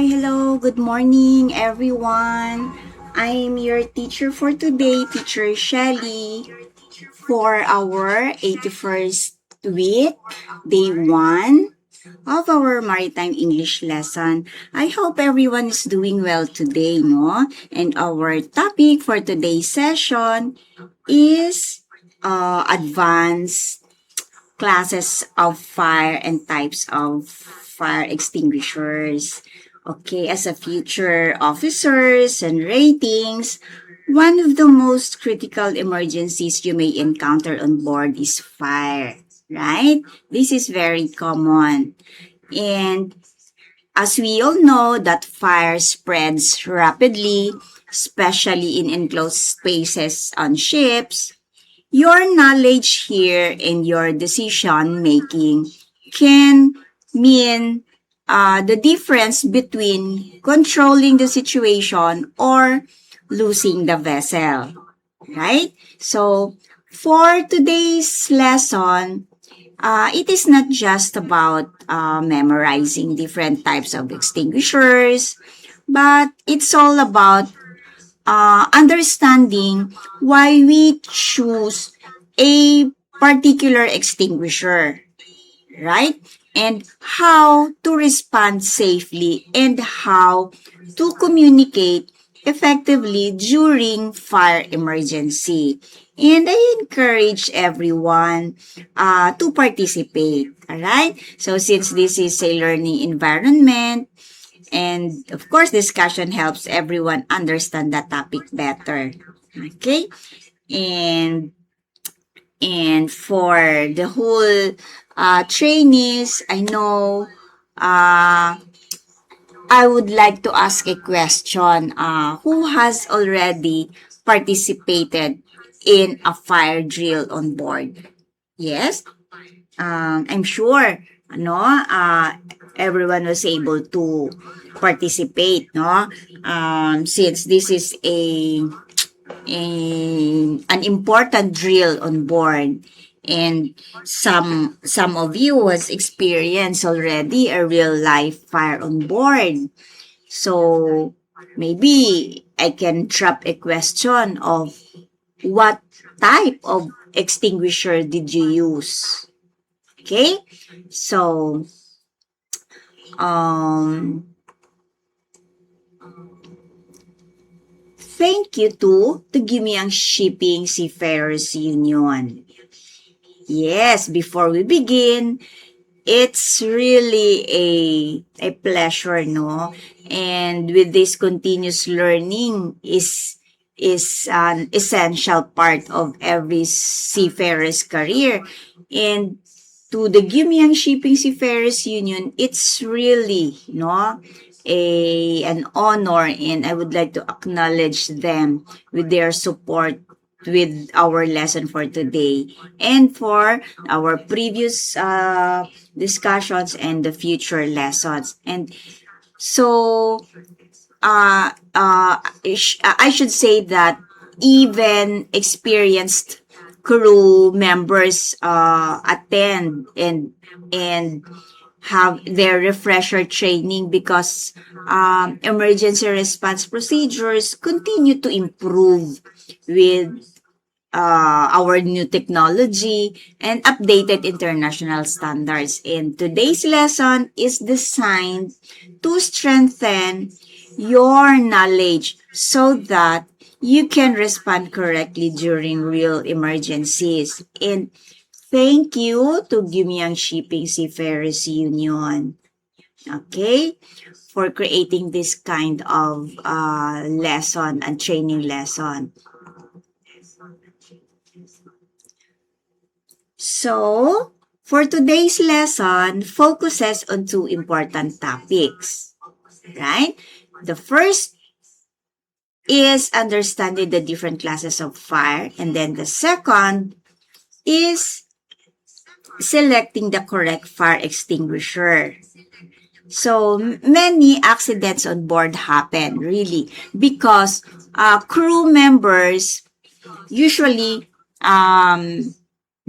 Hello, good morning everyone. I'm your teacher for today, Teacher Shelly, for our 81st week, day 1 of our Maritime English lesson. I hope everyone is doing well today, no? And our topic for today's session is advanced classes of fire and types of fire extinguishers. Okay, as a future officers and ratings, one of the most critical emergencies you may encounter on board is fire, right? This is very common. And as we all know that fire spreads rapidly, especially in enclosed spaces on ships, your knowledge here and your decision making can mean the difference between controlling the situation or losing the vessel, right? So, for today's lesson, it is not just about memorizing different types of extinguishers, but it's all about understanding why we choose a particular extinguisher, right? And how to respond safely and how to communicate effectively during fire emergency. And I encourage everyone to participate. All right? So since this is a learning environment, and of course, discussion helps everyone understand the topic better. Okay? And and for the whole trainees, I know I would like to ask a question. Who has already participated in a fire drill on board? Yes? I'm sure, no, everyone was able to participate, no, since this is an important drill on board, and some of you has experienced already a real life fire on board. So maybe I can drop a question of what type of extinguisher did you use? Okay? So, um, thank you to Gimiang Shipping Seafarers Union. Yes, before we begin, it's really a pleasure, no? And with this continuous learning is an essential part of every seafarer's career. And to the Gimiang Shipping Seafarers Union, it's really, no, an honor, and I would like to acknowledge them with their support with our lesson for today and for our previous discussions and the future lessons. And so I should say that even experienced crew members attend and have their refresher training because emergency response procedures continue to improve with our new technology and updated international standards. And today's lesson is designed to strengthen your knowledge so that you can respond correctly during real emergencies. And thank you to Gimiang Shipping Seafarers Union, okay, for creating this kind of lesson and training lesson. So, for today's lesson, focuses on two important topics, right? The first is understanding the different classes of fire, and then the second is selecting the correct fire extinguisher. So, many accidents on board happen, really, because crew members usually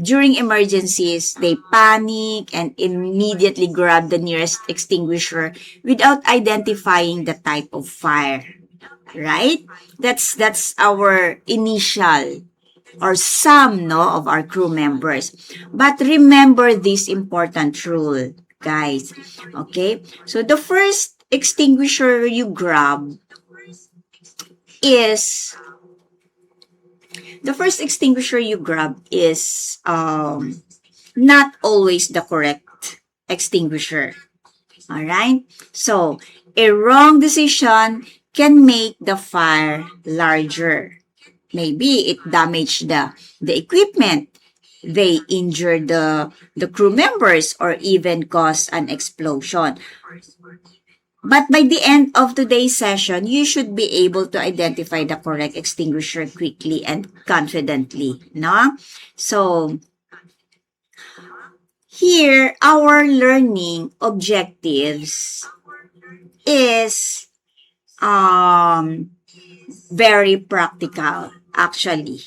During emergencies, they panic and immediately grab the nearest extinguisher without identifying the type of fire. Right? That's our initial or some of our crew members. But remember this important rule, guys. Okay? So is the first extinguisher you grab is not always the correct extinguisher. All right? So, a wrong decision can make the fire larger. Maybe it damaged the equipment. They injured the crew members or even caused an explosion. But by the end of today's session, you should be able to identify the correct extinguisher quickly and confidently, no? So, here, our learning objectives is very practical, actually.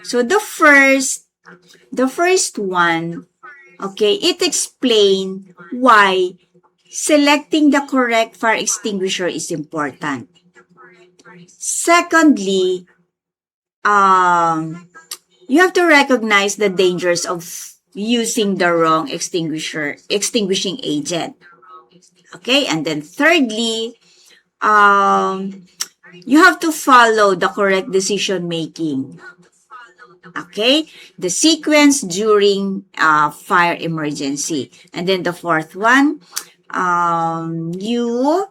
So, the first one, okay, it explains why selecting the correct fire extinguisher is important. Secondly, you have to recognize the dangers of using the wrong extinguishing agent. Okay, and then thirdly, you have to follow the correct decision making. Okay, the sequence during fire emergency. And then the fourth one, you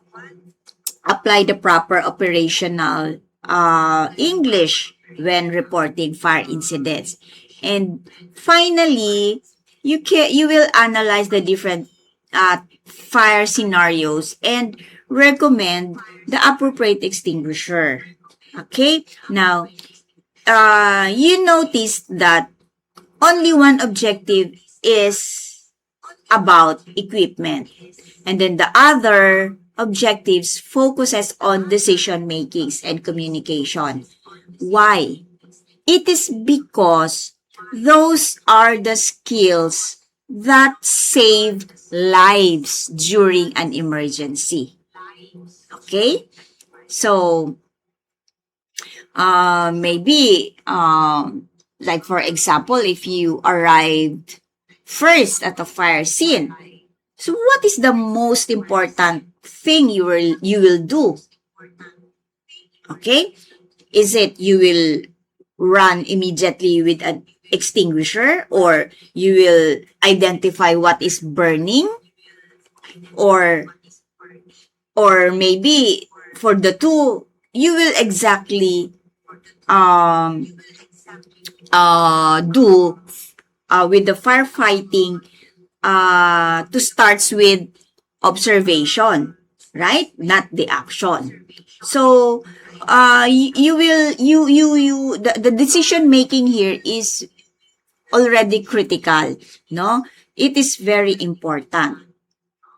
apply the proper operational English when reporting fire incidents. And finally, you will analyze the different fire scenarios and recommend the appropriate extinguisher. Okay? Now, you notice that only one objective is about equipment. And then the other objectives focuses on decision makings and communication. Why? It is because those are the skills that save lives during an emergency. Okay? So, maybe, like for example, if you arrived first at the fire scene, so what is the most important thing you will do? Okay? Is it you will run immediately with an extinguisher, or you will identify what is burning, or maybe for the two you will exactly do with the firefighting to starts with observation, right? Not the action. So you will the decision making here is already critical, no? It is very important.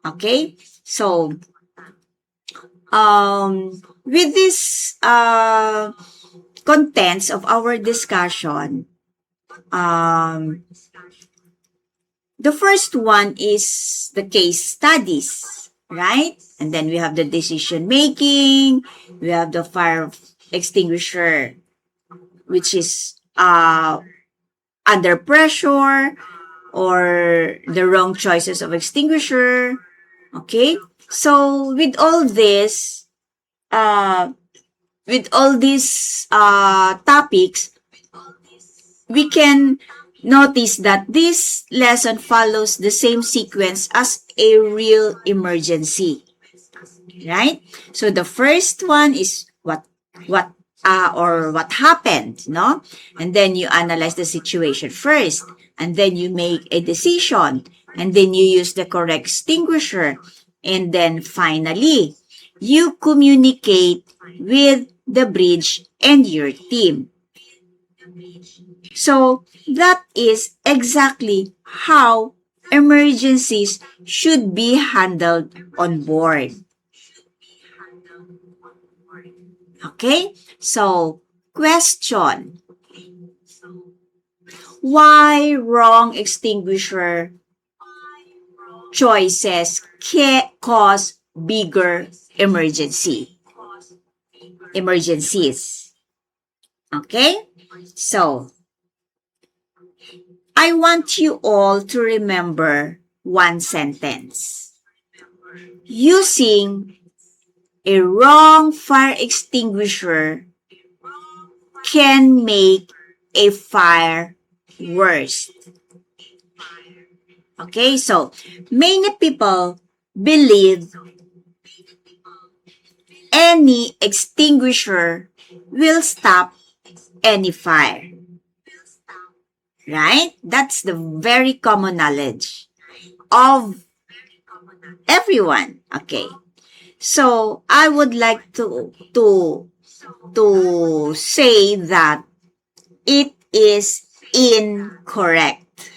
Okay? So with this contents of our discussion, the first one is the case studies, right? And then we have the decision making, we have the fire extinguisher, which is under pressure, or the wrong choices of extinguisher. Okay? So with all these topics, we can notice that this lesson follows the same sequence as a real emergency. Right? So the first one is what happened, no? And then you analyze the situation first, and then you make a decision, and then you use the correct extinguisher, and then finally you communicate with the bridge and your team. So that is exactly how emergencies should be handled on board. Okay? So, question. Why wrong extinguisher choices cause bigger emergencies? Okay? So, I want you all to remember one sentence. Using a wrong fire extinguisher can make a fire worse. Okay, so many people believe any extinguisher will stop any fire. Right? That's the very common knowledge of everyone. Okay. So I would like to say that it is incorrect.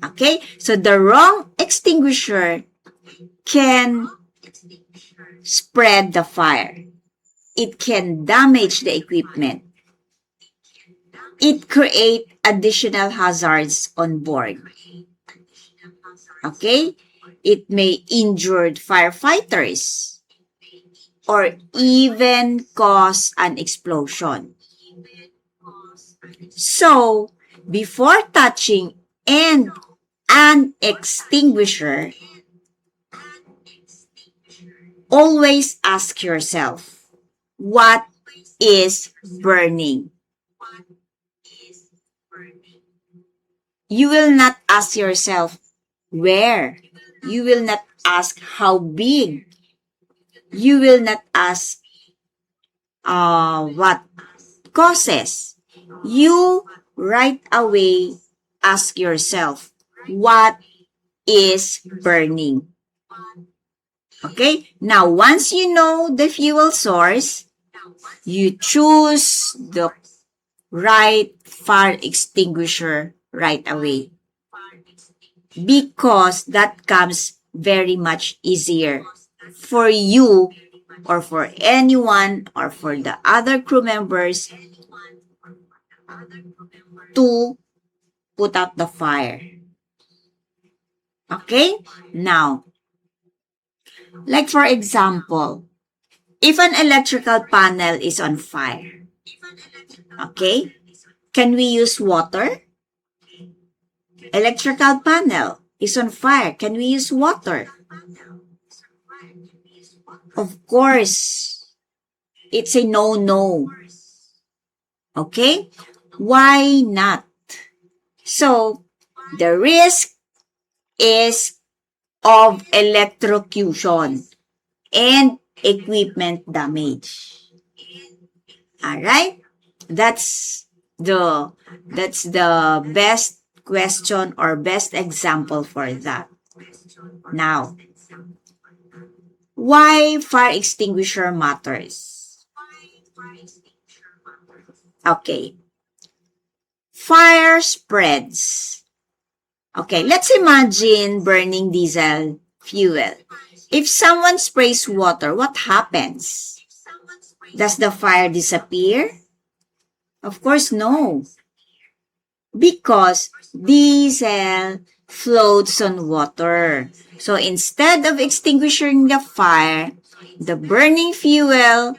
Okay? So the wrong extinguisher can spread the fire. It can damage the equipment. It creates additional hazards on board. Okay? It may injure firefighters or even cause an explosion. So, before touching an extinguisher, always ask yourself, what is burning? You will not ask yourself, where? You will not ask how big. You will not ask what causes. You right away ask yourself, what is burning? Okay? Now, once you know the fuel source, you choose the right fire extinguisher right away. Because that comes very much easier for you or for anyone or for the other crew members to put out the fire. Okay? Now, like for example, if an electrical panel is on fire, okay, can we use water? Electrical panel is on fire. Can we use water? Of course, it's a no-no. Okay? Why not? So, the risk is of electrocution and equipment damage. Alright? That's the best question or best example for that. Now, why fire extinguisher matters? Okay. Fire spreads. Okay, let's imagine burning diesel fuel. If someone sprays water, what happens? Does the fire disappear? Of course, no. Because diesel floats on water. So instead of extinguishing the fire, the burning fuel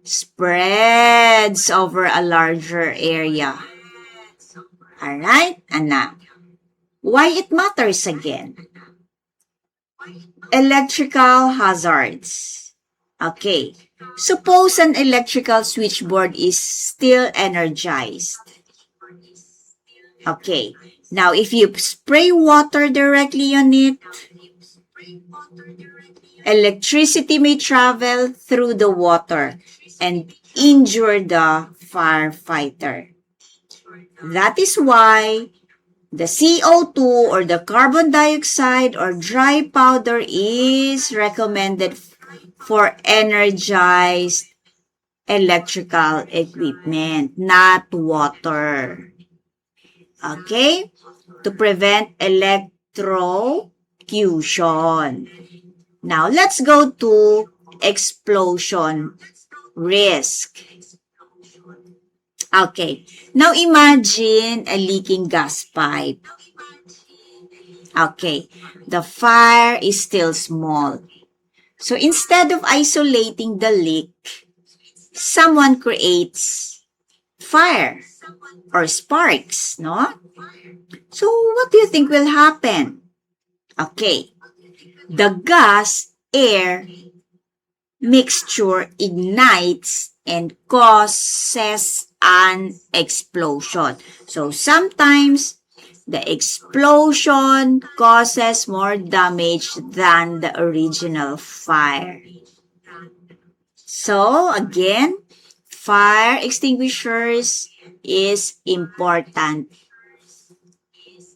spreads over a larger area. Alright? And now, why it matters again? Electrical hazards. Okay. Suppose an electrical switchboard is still energized. Okay. Now, if you spray water directly on it, electricity may travel through the water and injure the firefighter. That is why the CO2 or the carbon dioxide or dry powder is recommended for energized electrical equipment, not water. Okay? To prevent electrocution. Now, let's go to explosion risk. Okay, now imagine a leaking gas pipe. Okay, the fire is still small. So instead of isolating the leak, someone creates fire or sparks, no? So what do you think will happen? Okay, the gas air mixture ignites and causes an explosion. So sometimes the explosion causes more damage than the original fire. So again, fire extinguishers is important.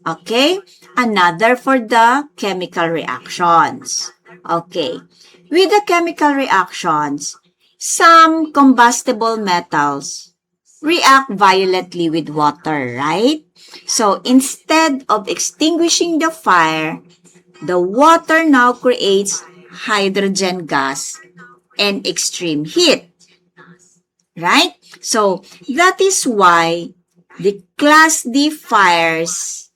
Okay, another for the chemical reactions. Okay, with the chemical reactions, some combustible metals react violently with water, right? So instead of extinguishing the fire, the water now creates hydrogen gas and extreme heat, right? So that is why the Class D fires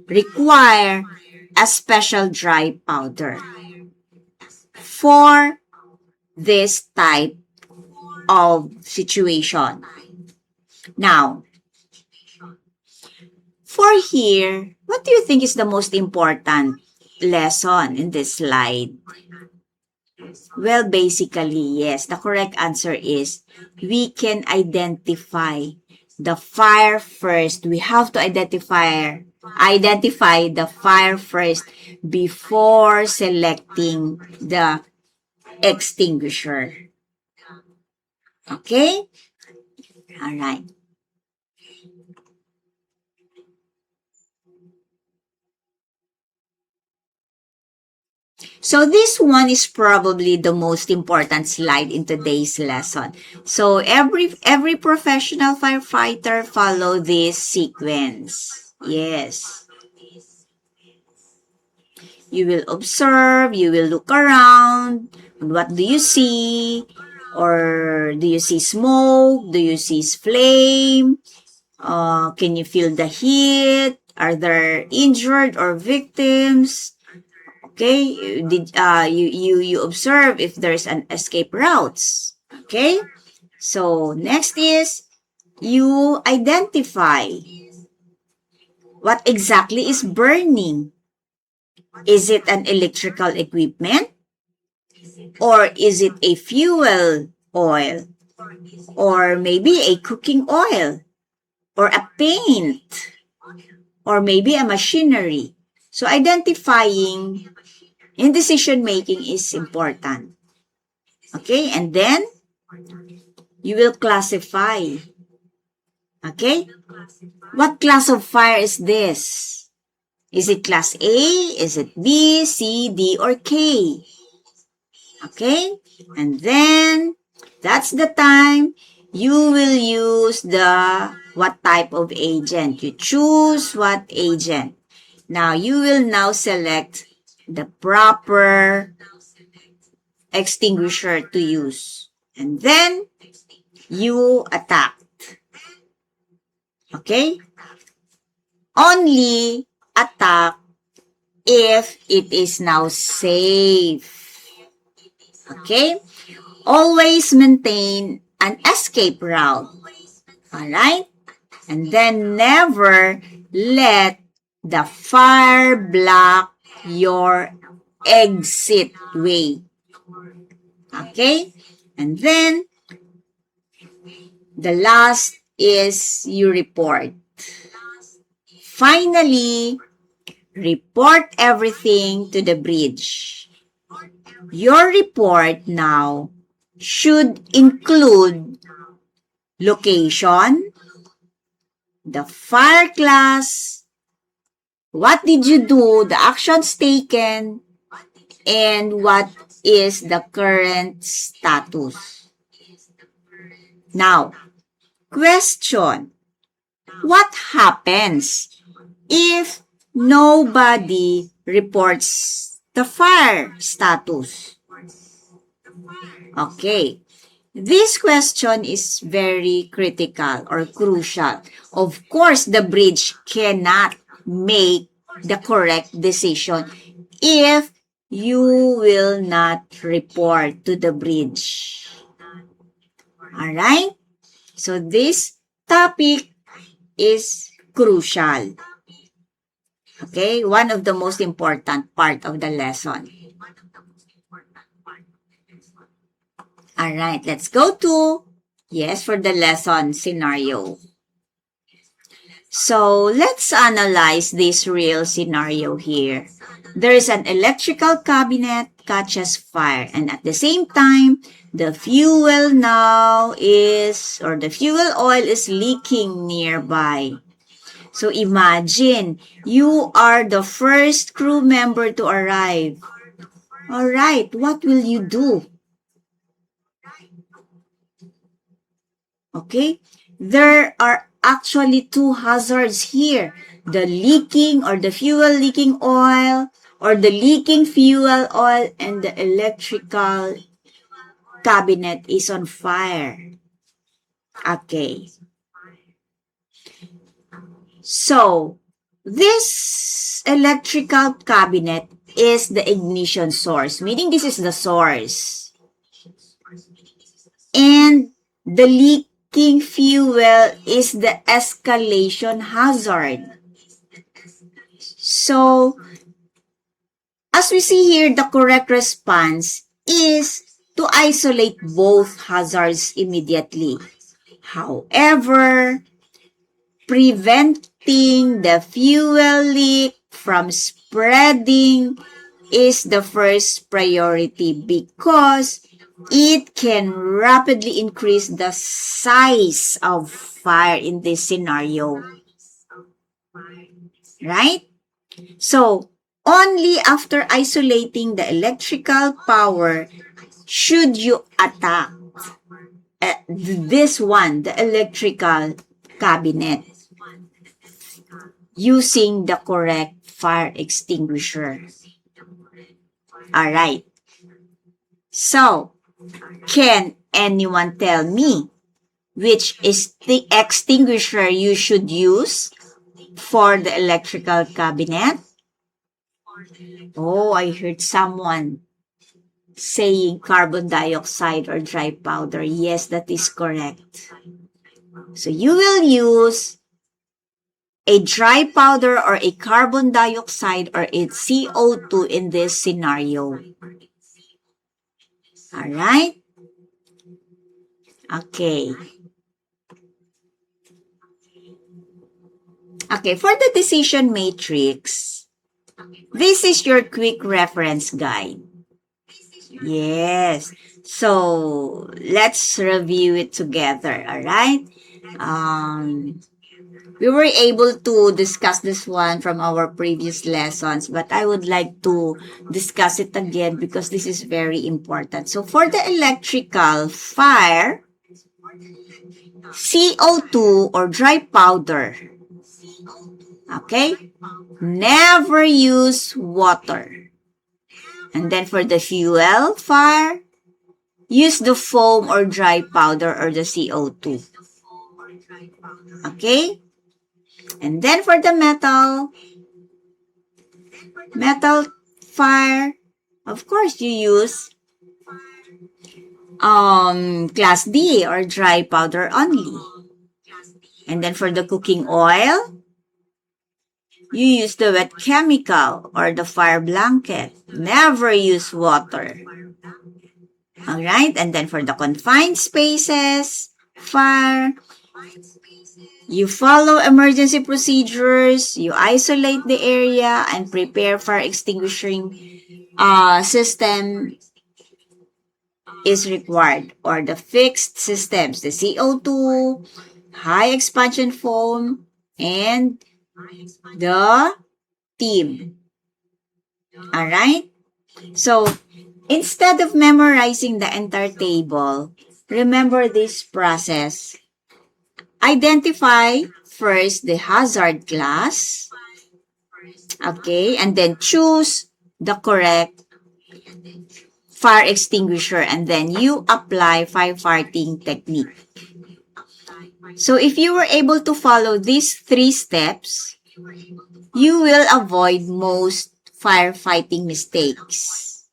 require a special dry powder for this type of situation. Now, for here, what do you think is the most important lesson in this slide? Well, basically, yes. The correct answer is we can identify the fire first. We have to identify the fire first before selecting the extinguisher. Okay? All right. So this one is probably the most important slide in today's lesson. So every professional firefighter follow this sequence. Yes. You will observe, you will look around. What do you see? Or do you see smoke? Do you see flame? Can you feel the heat? Are there injured or victims? Okay, you observe if there's an escape routes. Okay, so next is you identify what exactly is burning. Is it an electrical equipment? Or is it a fuel oil? Or maybe a cooking oil? Or a paint? Or maybe a machinery? So identifying in decision making is important. Okay, and then you will classify. Okay, what class of fire is this? Is it class A? Is it B, C, D, or K? Okay, and then that's the time you will use the what type of agent. You choose what agent. Now you will now select the proper extinguisher to use. And then you attack. Okay? Only attack if it is now safe. Okay? Always maintain an escape route. Alright? And then never let the fire block your exit way. Okay? And then the last is you report. Finally, report everything to the bridge. Your report now should include location, the fire class, what did you do, the actions taken, and what is the current status. Now, question, what happens if nobody reports the fire status? Okay, This question is very critical or crucial. Of course, the bridge cannot make the correct decision if you will not report to the bridge. Alright? So this topic is crucial. Okay? One of the most important part of the lesson. Alright, let's go to, yes, for the lesson scenario. So let's analyze this real scenario here. There is an electrical cabinet catches fire, and at the same time, the fuel now is, or the fuel oil is leaking nearby. So imagine, you are the first crew member to arrive. Alright, what will you do? Okay, there are actually two hazards here. The leaking or the fuel leaking oil or the leaking fuel oil, and the electrical cabinet is on fire. Okay. So, this electrical cabinet is the ignition source, meaning this is the source. And the leaking fuel is the escalation hazard. So, as we see here, the correct response is to isolate both hazards immediately. However, preventing the fuel leak from spreading is the first priority because it can rapidly increase the size of fire in this scenario. Right? So, only after isolating the electrical power should you attack this one, the electrical cabinet, using the correct fire extinguisher. Alright. So, can anyone tell me which is the extinguisher you should use for the electrical cabinet? Oh, I heard someone saying carbon dioxide or dry powder. Yes, that is correct. So you will use a dry powder or a carbon dioxide or a CO2 in this scenario. Alright? Okay. Okay, for the decision matrix, this is your quick reference guide. Yes. So, let's review it together, alright? We were able to discuss this one from our previous lessons, but I would like to discuss it again because this is very important. So, for the electrical fire, CO2 or dry powder. Okay? Never use water. And then for the fuel fire, use the foam or dry powder or the CO2. Okay? And then for the metal fire, of course, you use class D or dry powder only. And then for the cooking oil, you use the wet chemical or the fire blanket. Never use water. Alright, and then for the confined spaces, fire, you follow emergency procedures, you isolate the area, and prepare fire extinguishing system is required, or the fixed systems, the CO2, high expansion foam, and the team. Alright? So, instead of memorizing the entire table, remember this process. Identify first the hazard class. Okay, and then choose the correct fire extinguisher, and then you apply firefighting technique. So if you were able to follow these 3 steps, you will avoid most firefighting mistakes.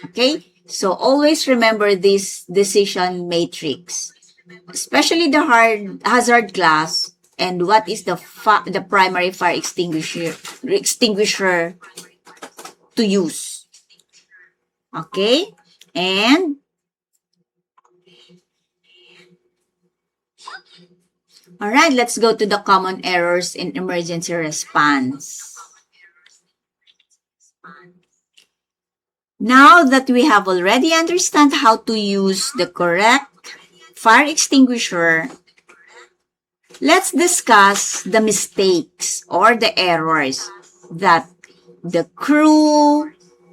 Okay? So always remember this decision matrix, especially the hazard class and what is the primary fire extinguisher to use. Okay? And all right, let's go to the common errors in emergency response. Now that we have already understand how to use the correct fire extinguisher, let's discuss the mistakes or the errors that the crew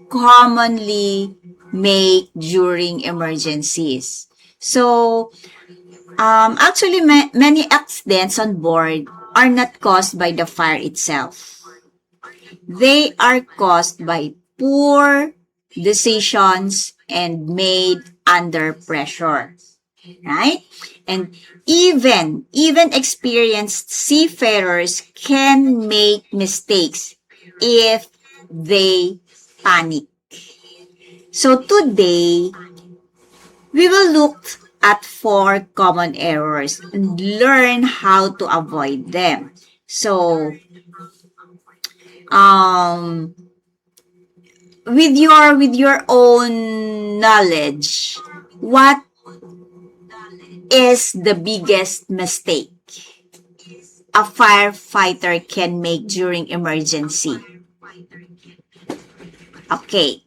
commonly make during emergencies. So, actually, many accidents on board are not caused by the fire itself. They are caused by poor decisions and made under pressure, right? And even experienced seafarers can make mistakes if they panic. So today, we will look at 4 common errors and learn how to avoid them. So, with your own knowledge, what is the biggest mistake a firefighter can make during emergency? Okay.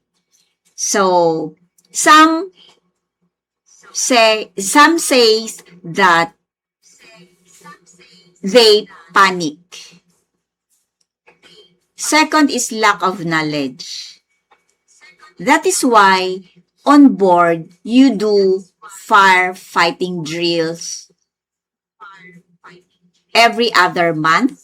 So, some say that they panic. Second is lack of knowledge. That is why on board you do firefighting drills every other month,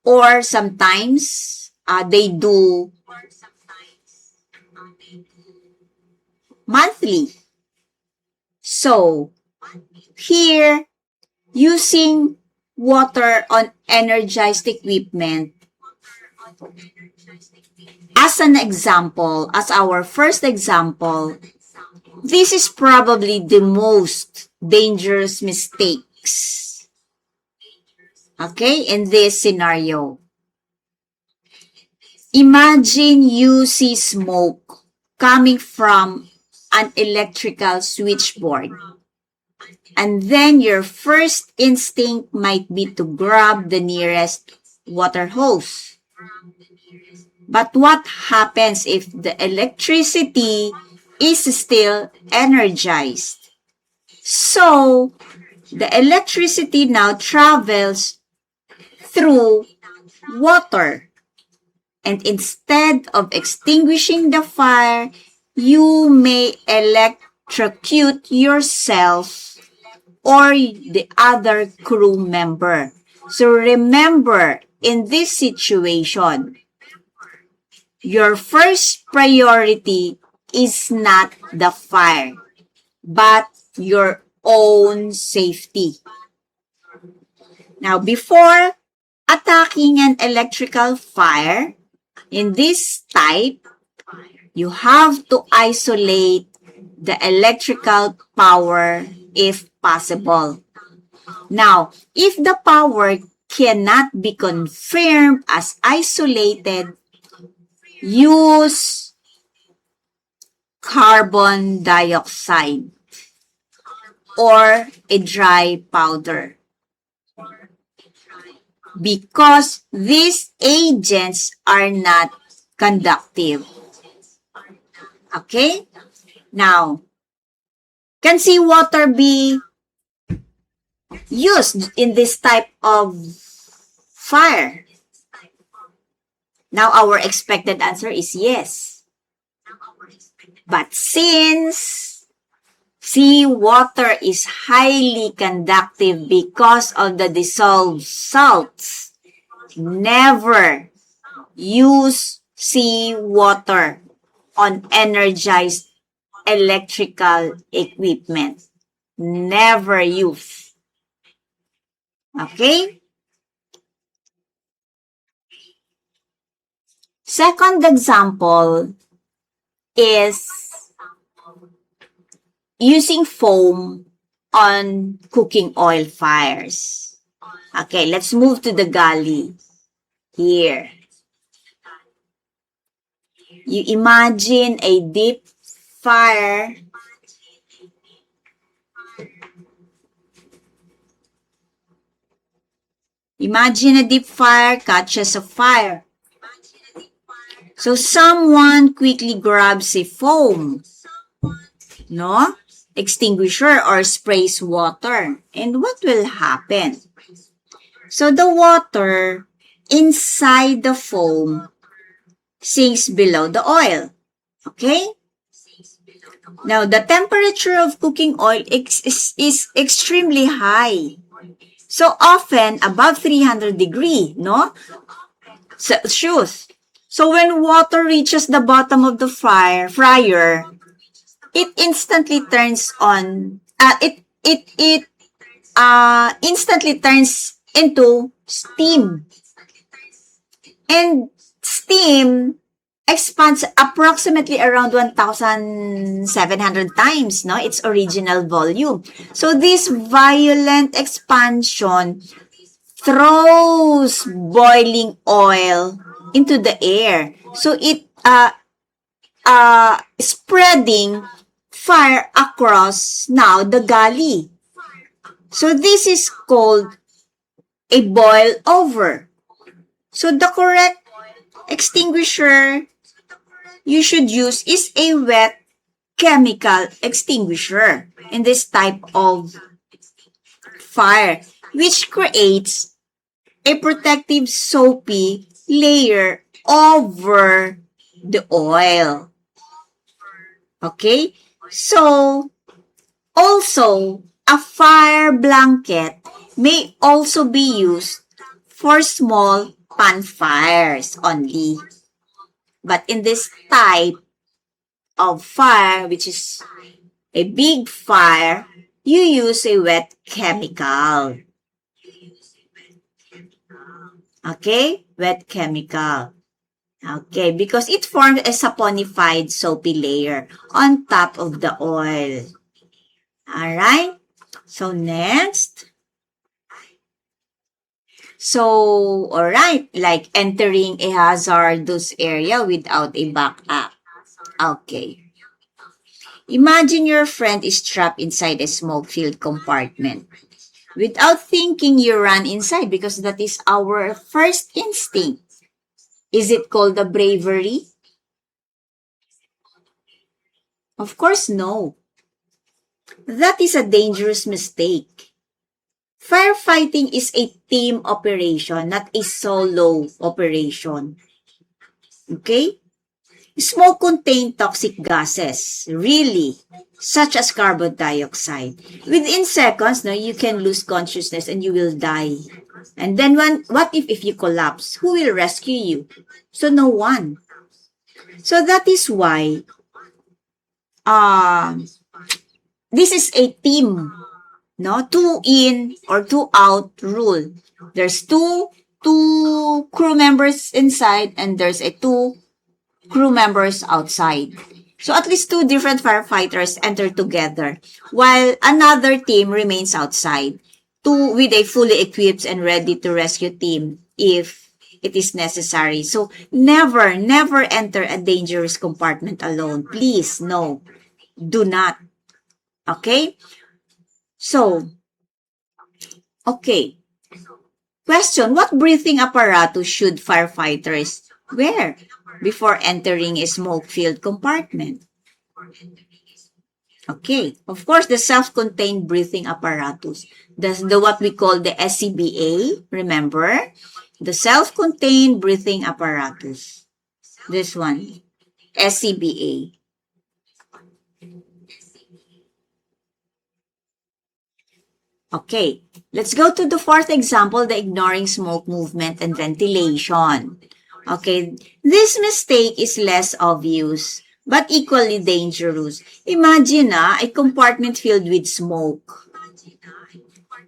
or sometimes they do monthly. So, here, using water on energized equipment as an example, as our first example, this is probably the most dangerous mistakes, okay, in this scenario. Imagine you see smoke coming from an electrical switchboard, and then your first instinct might be to grab the nearest water hose. But what happens if the electricity is still energized? So, the electricity now travels through water. And instead of extinguishing the fire, you may electrocute yourself or the other crew member. So remember, in this situation, your first priority is not the fire, but your own safety. Now, before attacking an electrical fire, in this type, you have to isolate the electrical power if possible. Now, if the power cannot be confirmed as isolated, use carbon dioxide or a dry powder, because these agents are not conductive. Okay? Now, can seawater be used in this type of fire? Now, our expected answer is yes. But since seawater is highly conductive because of the dissolved salts, never use see water on energized electrical equipment. Never use. Okay? Second example is using foam on cooking oil fires. Okay, let's move to the galley. Here. You imagine a deep fire. Imagine a deep fire catches a fire. So someone quickly grabs a foam, no? Extinguisher or sprays water. And what will happen? So the water inside the foam sinks below the oil. Okay? Now, the temperature of cooking oil is extremely high. So often above 300 degree, no? Celsius. So when water reaches the bottom of the fryer, it instantly turns on. It instantly turns into steam, and steam expands approximately around 1,700 times, no, its original volume. So this violent expansion throws boiling oil into the air. So it spreading fire across now the galley. So this is called a boil over. So the correct extinguisher you should use is a wet chemical extinguisher in this type of fire, which creates a protective soapy layer over the oil. Okay? So, also, a fire blanket may also be used for small pan fires only. But in this type of fire, which is a big fire, you use a wet chemical. Okay? Wet chemical. Okay, because it forms a saponified soapy layer on top of the oil. Alright? So, next. So, alright, like entering a hazardous area without a backup. Okay. Imagine your friend is trapped inside a smoke-filled compartment. Without thinking, you run inside because that is our first instinct. Is it called a bravery? Of course, no. That is a dangerous mistake. Firefighting is a team operation, not a solo operation. Okay? Smoke contains toxic gases, really, such as carbon dioxide. Within seconds, no, you can lose consciousness and you will die. And then what if you collapse? Who will rescue you? So no one. So that is why this is a team, no? 2 in or 2 out rule. There's two crew members inside and there's a 2 crew members outside. So at least 2 different firefighters enter together while another team remains outside. 2 with a fully equipped and ready to rescue team if it is necessary. So never enter a dangerous compartment alone. Please, no. Do not. Okay? So, okay. Question, what breathing apparatus should firefighters wear before entering a smoke-filled compartment? Okay, of course, the self-contained breathing apparatus. The what we call the SCBA, remember? The self-contained breathing apparatus. This one, SCBA. Okay, let's go to the fourth example, the ignoring smoke movement and ventilation. Okay, this mistake is less obvious but equally dangerous. Imagine a compartment filled with smoke.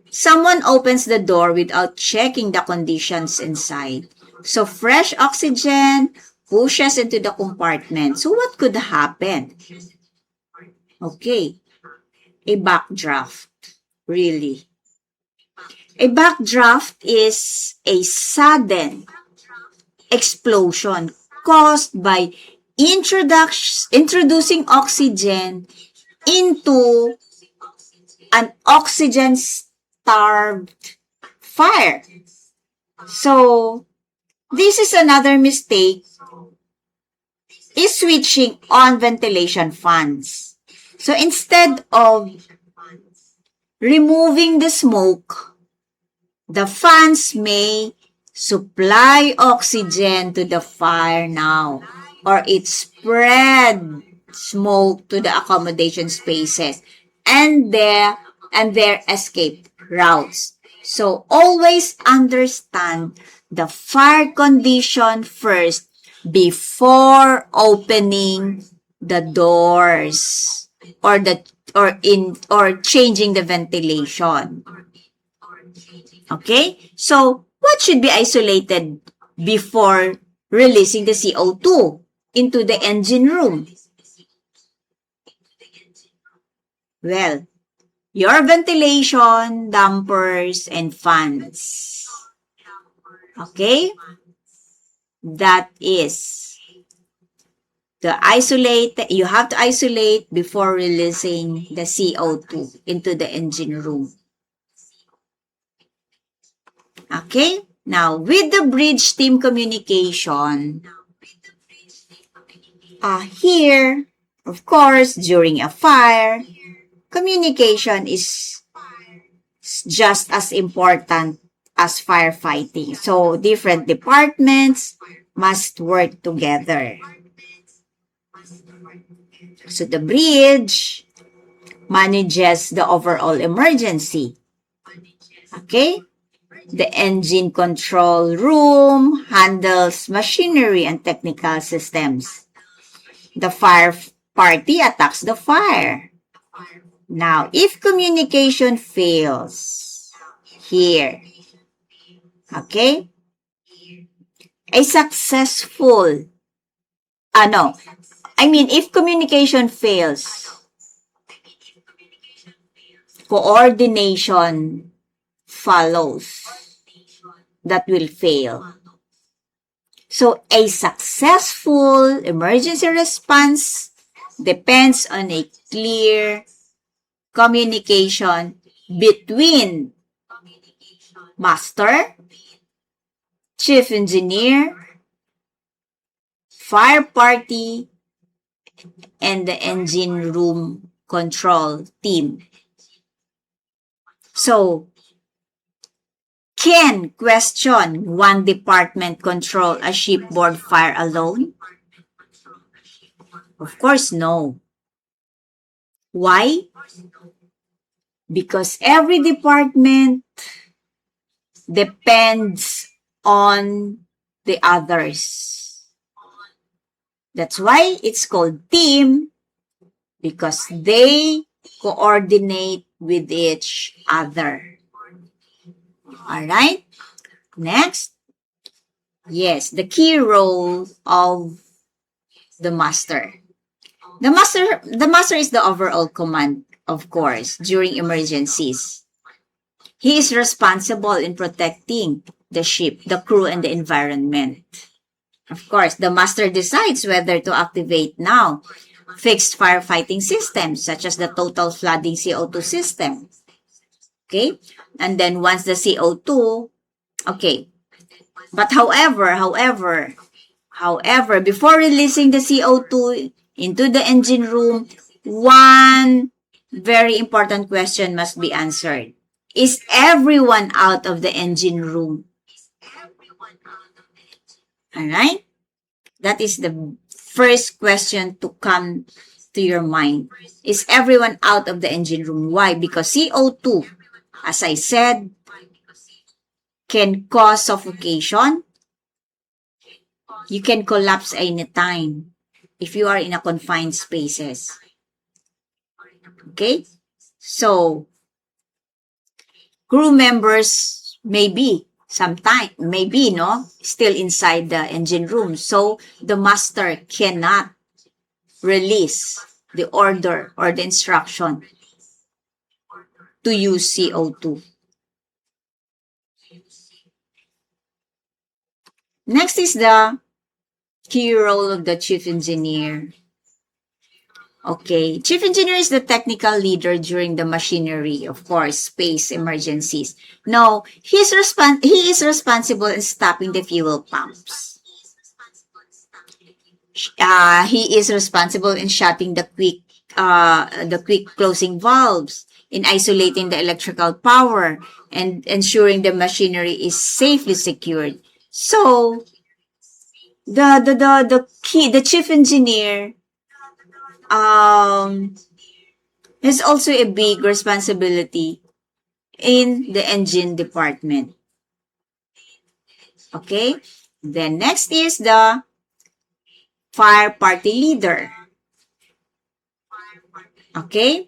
Someone opens the door without checking the conditions inside. So fresh oxygen pushes into the compartment. So what could happen? Okay, a backdraft. Really. A backdraft is a sudden explosion caused by introducing oxygen into an oxygen-starved fire. So, this is another mistake, is switching on ventilation fans. So, instead of removing the smoke, the fans may supply oxygen to the fire now, or it spread smoke to the accommodation spaces and their escape routes. So always understand the fire condition first before opening the doors or changing the ventilation. Okay? So, what should be isolated before releasing the CO2 into the engine room? Well, your ventilation, dampers, and fans. Okay? That is you have to isolate before releasing the CO2 into the engine room. Okay? Now, with the bridge team communication, here, of course, during a fire, communication is just as important as firefighting. So, different departments must work together. So, the bridge manages the overall emergency. Okay? The engine control room handles machinery and technical systems. The fire party attacks the fire. Now, if communication fails here, okay, if communication fails, coordination follows. That will fail. So, a successful emergency response depends on a clear communication between master, chief engineer, fire party, and the engine room control team. So, can one department control a shipboard fire alone? Of course, no. Why? Because every department depends on the others. That's why it's called team, because they coordinate with each other. Alright? Next. Yes, the key role of the master. The master is the overall command, of course, during emergencies. He is responsible in protecting the ship, the crew, and the environment. Of course, the master decides whether to activate now fixed firefighting systems such as the total flooding CO2 system. Okay? And then once the CO2, okay. But however, before releasing the CO2 into the engine room, one very important question must be answered. Is everyone out of the engine room? Alright? That is the first question to come to your mind. Is everyone out of the engine room? Why? Because CO2, as I said, can cause suffocation, You can collapse anytime if you are in a confined spaces. Okay? So, crew members maybe, no, still inside the engine room. So, the master cannot release the order or the instruction to use CO2. Next is the key role of the chief engineer. Okay, chief engineer is the technical leader during the machinery, of course, space emergencies. No, he is responsible in stopping the fuel pumps. He is responsible in shutting the quick closing valves, in isolating the electrical power, and ensuring the machinery is safely secured. So the chief engineer has also a big responsibility in the engine department. Okay? Then next is the fire party leader. Okay?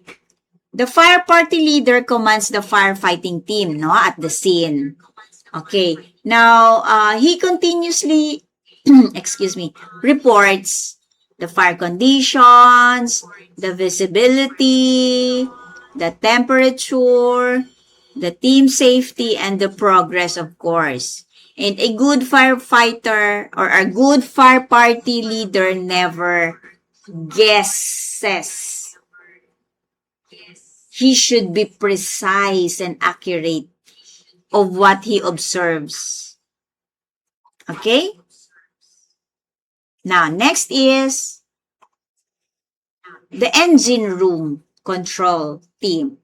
The fire party leader commands the firefighting team, no, at the scene. Okay. Now, he continuously, excuse me, reports the fire conditions, the visibility, the temperature, the team safety, and the progress, of course. And a good firefighter or a good fire party leader never guesses. He should be precise and accurate of what he observes. Okay? Now, next is the engine room control team.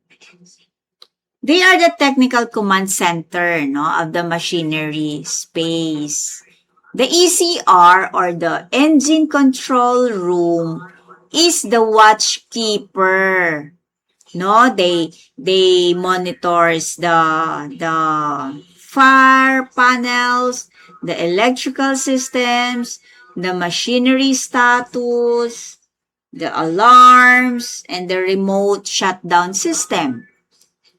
They are the technical command center, no, of the machinery space. The ECR or the engine control room is the watchkeeper. No, they monitors the fire panels, the electrical systems, the machinery status, the alarms, and the remote shutdown system.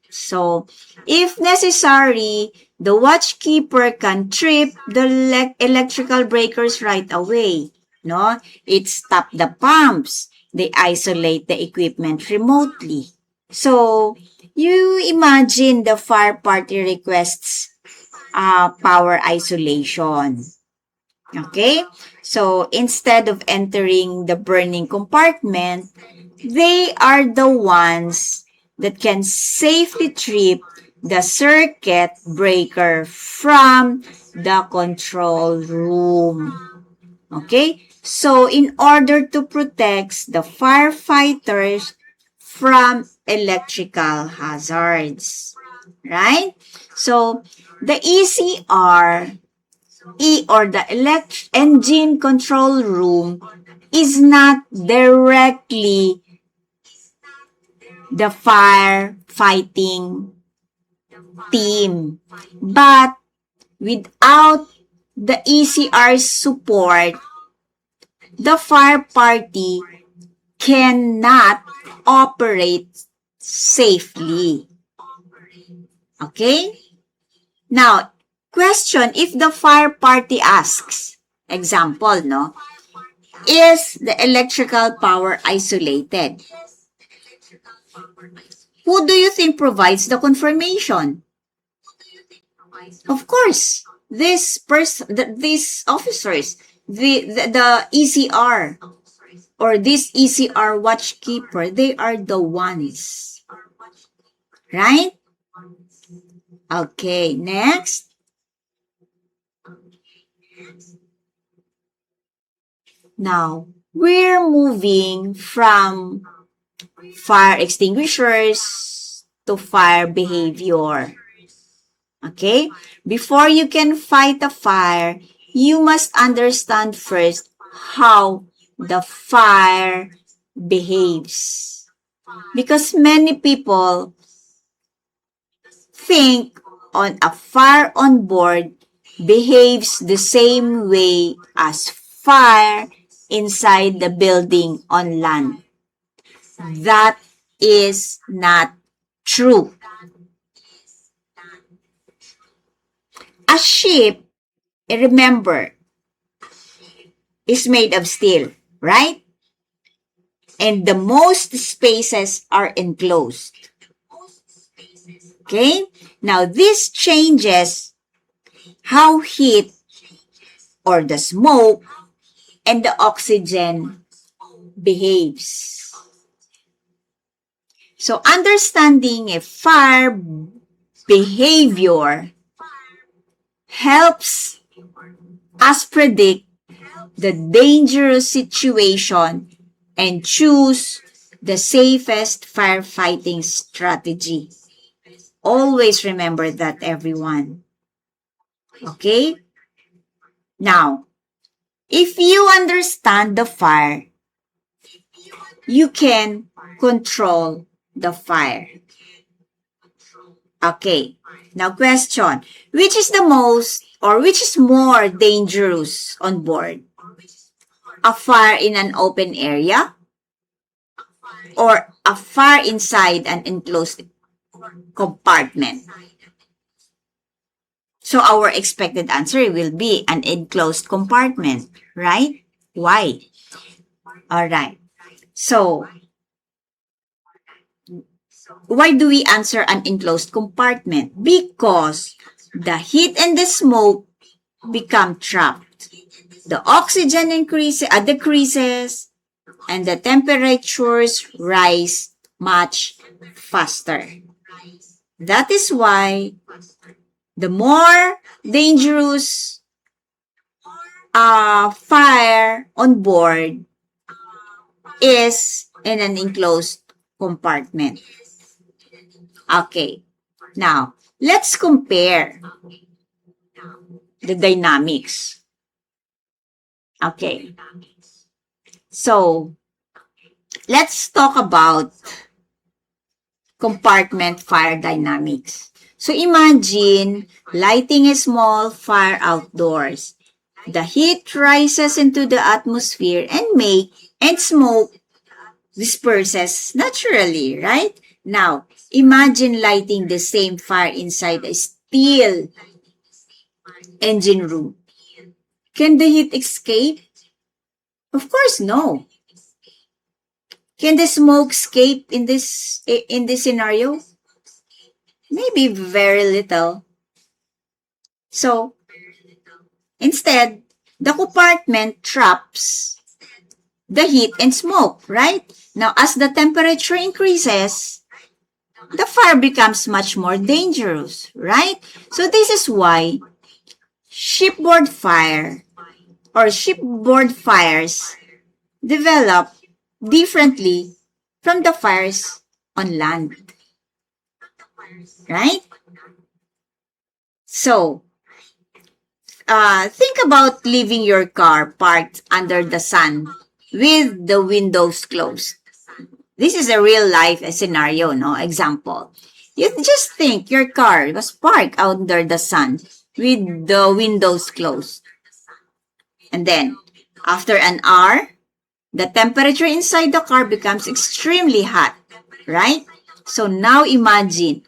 So, if necessary, the watchkeeper can trip the electrical breakers right away. No, it stop the pumps. They isolate the equipment remotely. So, you imagine the fire party requests power isolation. Okay? So, instead of entering the burning compartment, they are the ones that can safely trip the circuit breaker from the control room. Okay? So, in order to protect the firefighters from electrical hazards. Right? So, the ECR or the engine control room is not directly the firefighting team. But without the ECR's support, the fire party cannot operate safely. Okay? Now, question, if the fire party asks, example, no, is the electrical power isolated? Who do you think provides the confirmation? Of course, these officers, the ECR or this ECR watchkeeper, they are the ones. Right? Okay, next. Now, we're moving from fire extinguishers to fire behavior. Okay? Before you can fight a fire, you must understand first how the fire behaves. Because many people think on a fire on board behaves the same way as fire inside the building on land. That is not true. A ship, remember, is made of steel, right? And the most spaces are enclosed. Okay? Now, this changes how heat or the smoke and the oxygen behaves. So, understanding a fire behavior helps us predict the dangerous situation and choose the safest firefighting strategy. Always remember that, everyone. Okay? Now, if you understand the fire, you can control the fire. Okay. Now, question. Which is the most or which is more dangerous on board? A fire in an open area or a fire inside an enclosed compartment? So our expected answer will be an enclosed compartment, right? Why? All right. So, why do we answer an enclosed compartment? Because the heat and the smoke become trapped. The oxygen decreases and the temperatures rise much faster. That is why the more dangerous fire on board is in an enclosed compartment. Okay, now let's compare the dynamics. Okay, so let's talk about compartment fire dynamics. So imagine lighting a small fire outdoors. The heat rises into the atmosphere and smoke disperses naturally, right? Now, imagine lighting the same fire inside a steel engine room. Can the heat escape? Of course, no. Can the smoke escape in this scenario? Maybe very little. So, instead, the compartment traps the heat and smoke, right? Now, as the temperature increases, the fire becomes much more dangerous, right? So, this is why shipboard fire or shipboard fires develop differently from the fires on land, right? So, think about leaving your car parked under the sun with the windows closed. This is a real life scenario, no? Example. You just think your car was parked under the sun with the windows closed. And then, after an hour, the temperature inside the car becomes extremely hot, right? So now imagine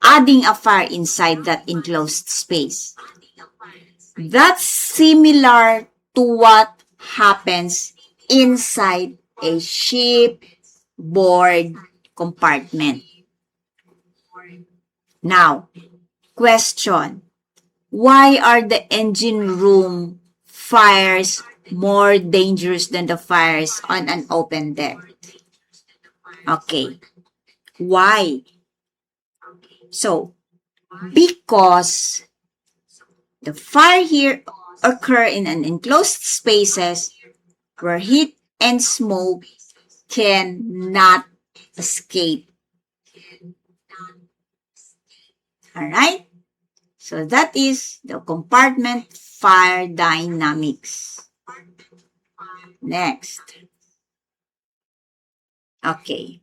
adding a fire inside that enclosed space. That's similar to what happens inside a shipboard compartment. Now, question. Why are the engine room fires more dangerous than the fires on an open deck? Okay. Why? So, because the fire here occur in an enclosed spaces where heat and smoke cannot escape. Alright? So that is the compartment fire dynamics. Next. Okay.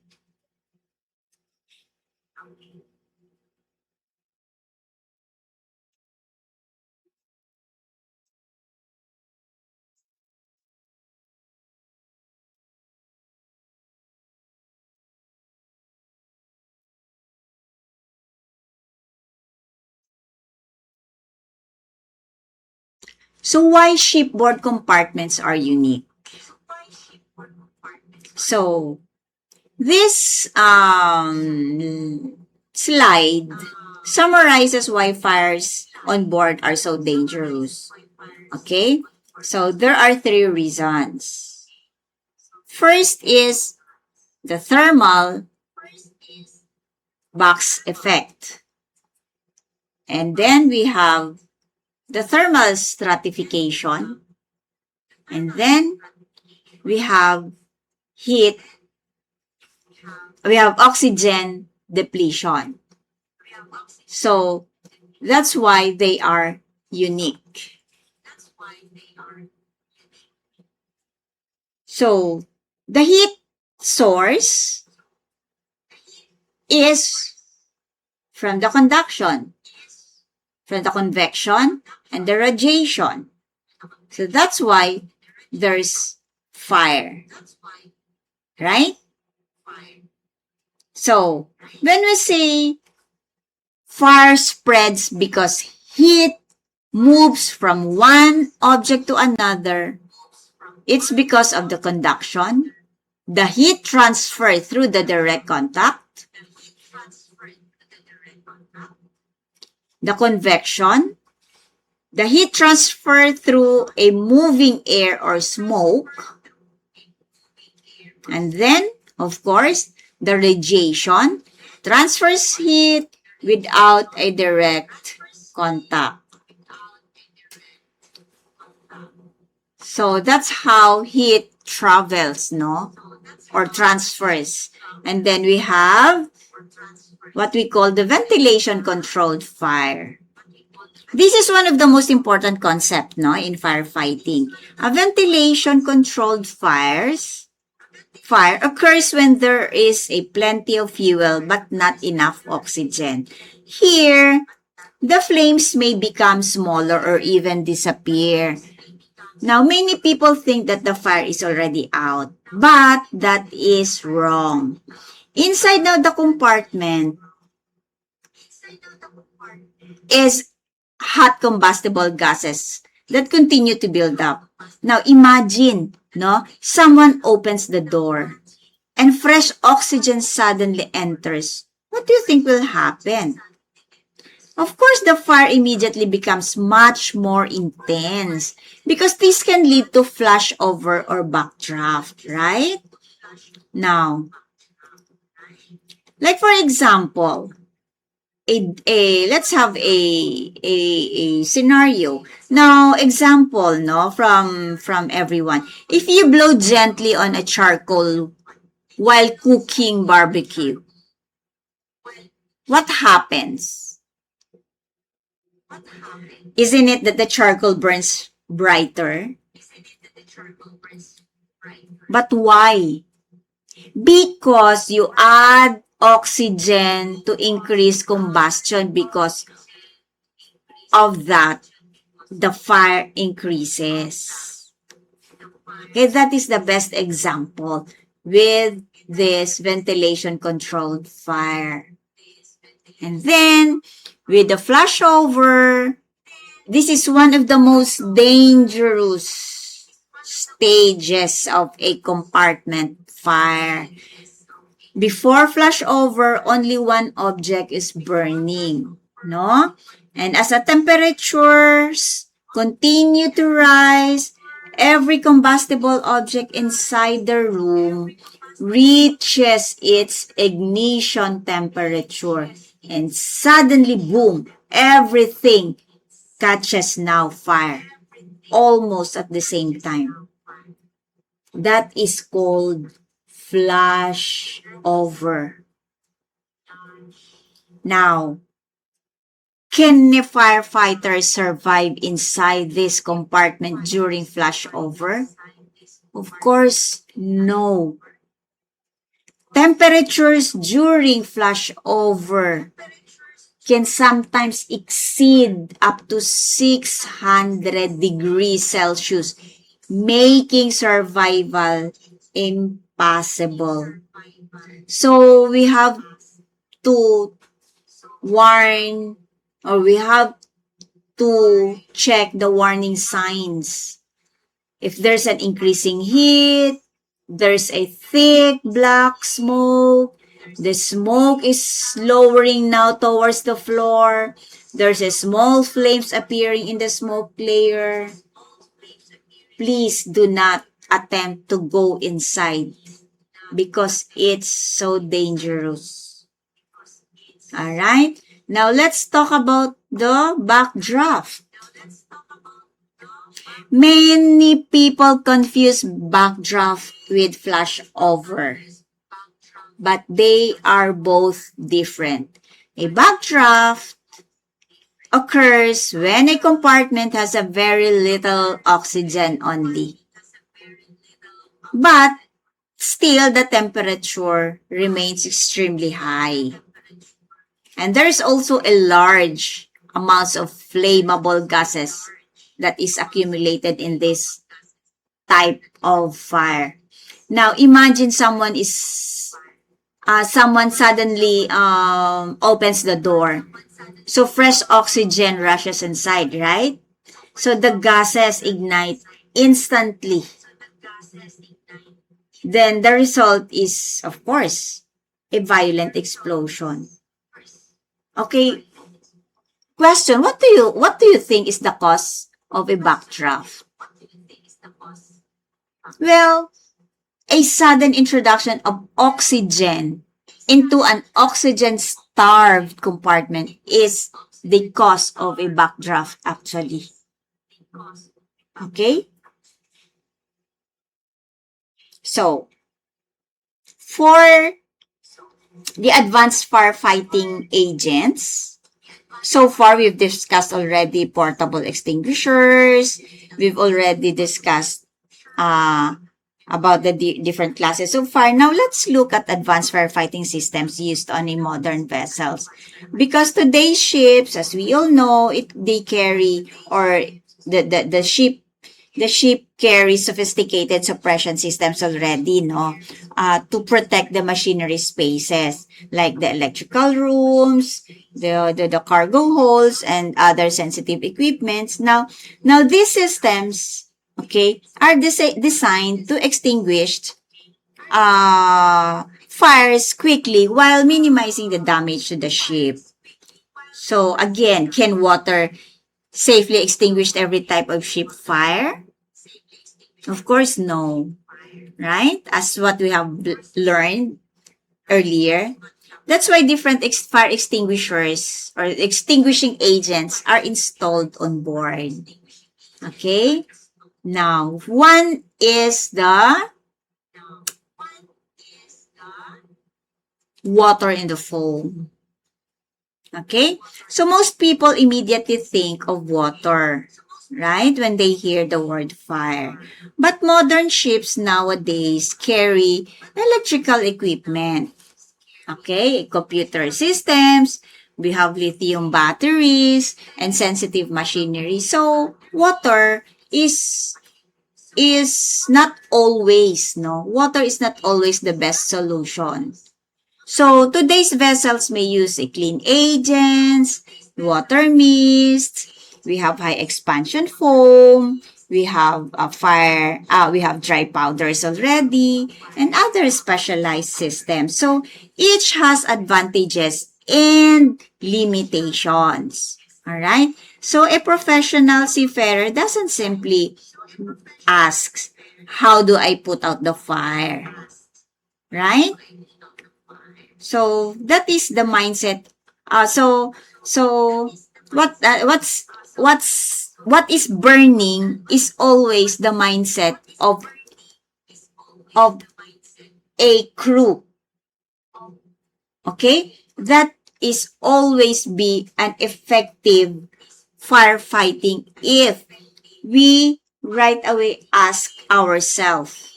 So why shipboard compartments are unique? So this slide summarizes why fires on board are so dangerous. Okay? So there are 3 reasons. First is the thermal box effect. And then we have the thermal stratification. And then we have heat, we have oxygen depletion. So that's why they are unique. So the heat source is from the conduction, from the convection, and the radiation. So that's why there's fire, right? So when we say fire spreads because heat moves from one object to another, it's because of the conduction, the heat transfer through the direct contact, the convection, the heat transfer through a moving air or smoke, and then, of course, the radiation transfers heat without a direct contact. So that's how heat travels, no? Or transfers. And then we have what we call the ventilation controlled fire. This is one of the most important concepts, no, in firefighting. A ventilation controlled fire occurs when there is a plenty of fuel but not enough oxygen. Here, the flames may become smaller or even disappear. Now, many people think that the fire is already out, but that is wrong. Inside now the compartment is hot combustible gases that continue to build up. Now, imagine, no, someone opens the door and fresh oxygen suddenly enters. What do you think will happen? Of course, the fire immediately becomes much more intense because this can lead to flashover or backdraft, right? Now, like for example, let's have a scenario. Now, example, no, from everyone. If you blow gently on a charcoal while cooking barbecue, what happens? Isn't it that the charcoal burns brighter? But why? Because you add oxygen to increase combustion. Because of that, the fire increases. Okay, that is the best example with this ventilation controlled fire. And then with the flashover, this is one of the most dangerous stages of a compartment fire. Before flashover, only one object is burning, no? And as the temperatures continue to rise, every combustible object inside the room reaches its ignition temperature. And suddenly, boom, everything catches now fire almost at the same time. That is called flashover. Now, can a firefighter survive inside this compartment during flashover? Of course, no. Temperatures during flashover can sometimes exceed up to 600 degrees Celsius, making survival impossible. So we have to warn, or we have to check the warning signs. If there's an increasing heat, there's a thick black smoke, the smoke is lowering now towards the floor, there's a small flames appearing in the smoke layer, please do not attempt to go inside because it's so dangerous. Alright? Now let's talk about the backdraft. Many people confuse backdraft with flashover, but they are both different. A backdraft occurs when a compartment has a very little oxygen only. But still, the temperature remains extremely high. And there's also a large amounts of flammable gases that is accumulated in this type of fire. Now, imagine someone suddenly opens the door. So, fresh oxygen rushes inside, right? So, the gases ignite instantly. Then, the result is, of course, a violent explosion. Okay, question, what do you think is the cause of a backdraft? Well, a sudden introduction of oxygen into an oxygen-starved compartment is the cause of a backdraft actually. Okay? So, for the advanced firefighting agents, so far we've discussed already portable extinguishers, we've already discussed about the different classes so far. Now, let's look at advanced firefighting systems used on a modern vessels. Because today's ships, as we all know, they carry, or the ship carries sophisticated suppression systems already, no? To protect the machinery spaces, like the electrical rooms, the cargo holds, and other sensitive equipments. Now these systems, okay, are designed to extinguish fires quickly while minimizing the damage to the ship. So again, can water safely extinguish every type of ship fire? Of course, no. Right? As what we have learned earlier. That's why different fire extinguishers or extinguishing agents are installed on board. Okay? Now, one is the water in the foam. Okay? So, most people immediately think of water, right? When they hear the word fire. But modern ships nowadays carry electrical equipment. Okay? Computer systems, we have lithium batteries, and sensitive machinery. So, water is not always, no? Water is not always the best solution. So, today's vessels may use clean agents, water mist, we have high expansion foam, we have we have dry powders already, and other specialized systems. So, each has advantages and limitations. Alright? So, a professional seafarer doesn't simply ask, how do I put out the fire? Right? So that is the mindset. What is burning is always the mindset of a crew. Okay? That is always be an effective firefighting if we right away ask ourselves,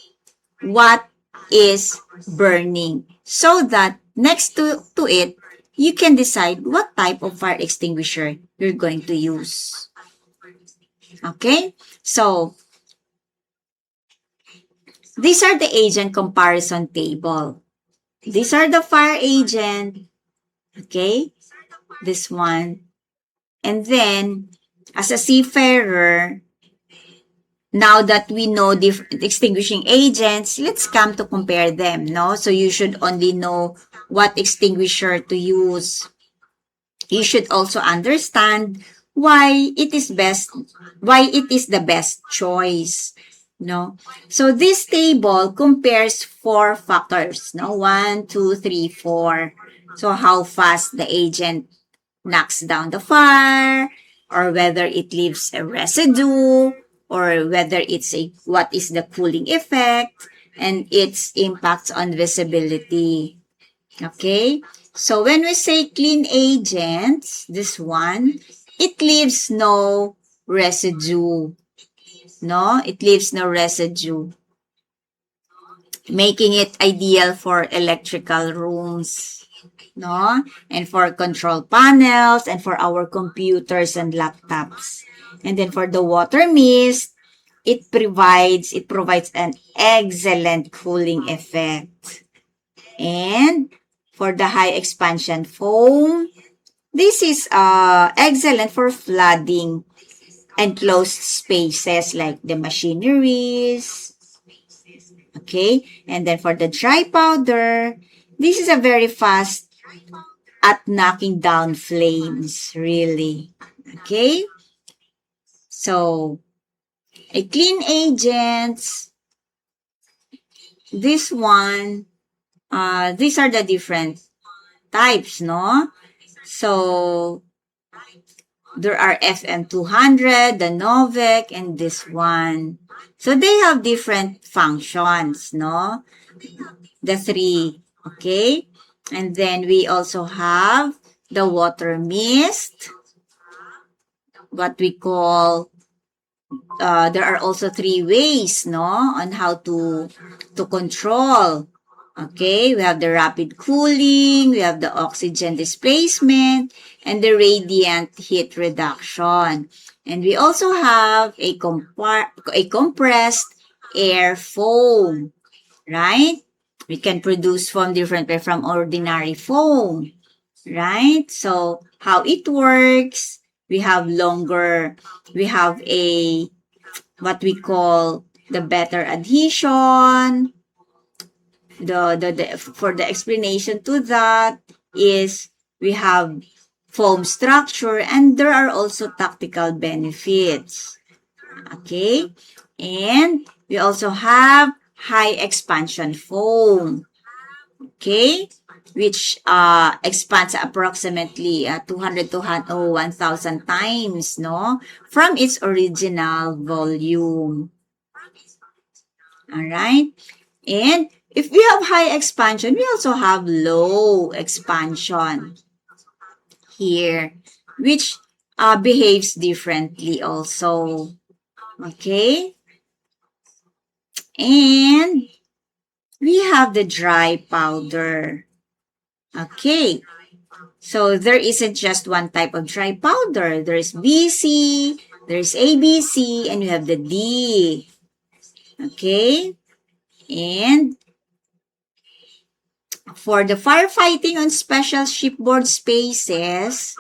what is burning? So that next to it, you can decide what type of fire extinguisher you're going to use. Okay? So, these are the agent comparison table. These are the fire agent. Okay? This one. And then, As a seafarer, now that we know different extinguishing agents, let's come to compare them, no? So you should only know what extinguisher to use. You should also understand why it is the best choice, no? So this table compares 4 factors, no? 1, 2, 3, 4. So how fast the agent knocks down the fire, or whether it leaves a residue, or whether what is the cooling effect, and its impacts on visibility. Okay? So when we say clean agents, this one, it leaves no residue. No? It leaves no residue, making it ideal for electrical rooms, no? And for control panels, and for our computers and laptops. And then for the water mist, it provides an excellent cooling effect. And for the high expansion foam, this is excellent for flooding enclosed spaces like the machineries. Okay, and then for the dry powder, this is a very fast at knocking down flames, really. Okay, so a clean agents, this one, these are the different types, no? So there are FM200, the Novec, and this one. So they have different functions, no? The 3, okay? And then we also have the water mist, what we call, there are also 3 ways, no? On how to control. Okay, we have the rapid cooling, we have the oxygen displacement, and the radiant heat reduction. And we also have a compressed air foam, right? We can produce foam differently from ordinary foam, right? So how it works, we have what we call the better adhesion. For the explanation to that is we have foam structure, and there are also tactical benefits. Okay? And we also have high expansion foam. Okay? Which expands approximately 200 to 1,000 times, no? From its original volume. Alright? And if we have high expansion, we also have low expansion here, which behaves differently also. Okay? And we have the dry powder. Okay. So there isn't just one type of dry powder. There's BC, there's ABC, and you have the D. Okay? And for the firefighting on special shipboard spaces,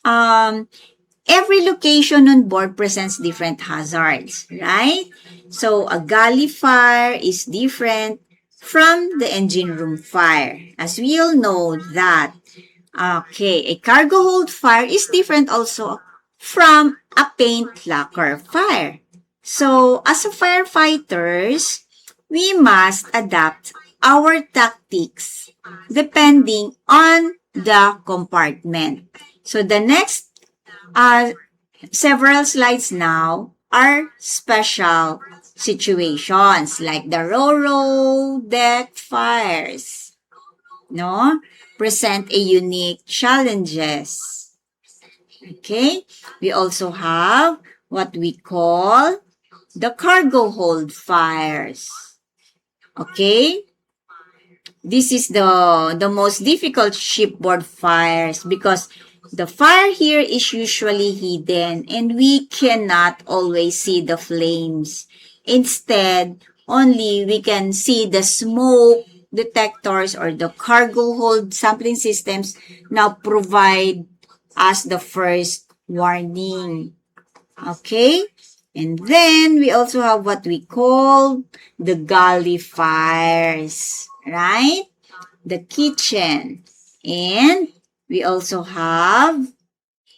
every location on board presents different hazards, right? So a galley fire is different from the engine room fire. As we all know that, okay, a cargo hold fire is different also from a paint lacquer fire. So as a firefighters, we must adapt our tactics depending on the compartment. So the next several slides now are special situations like the ro-ro deck fires, no? Present a unique challenges. Okay? We also have what we call the cargo hold fires. Okay? This is the most difficult shipboard fires because the fire here is usually hidden and we cannot always see the flames. Instead, only we can see the smoke detectors or the cargo hold sampling systems now provide as the first warning. Okay? And then we also have what we call the gully fires, right? The kitchen. And we also have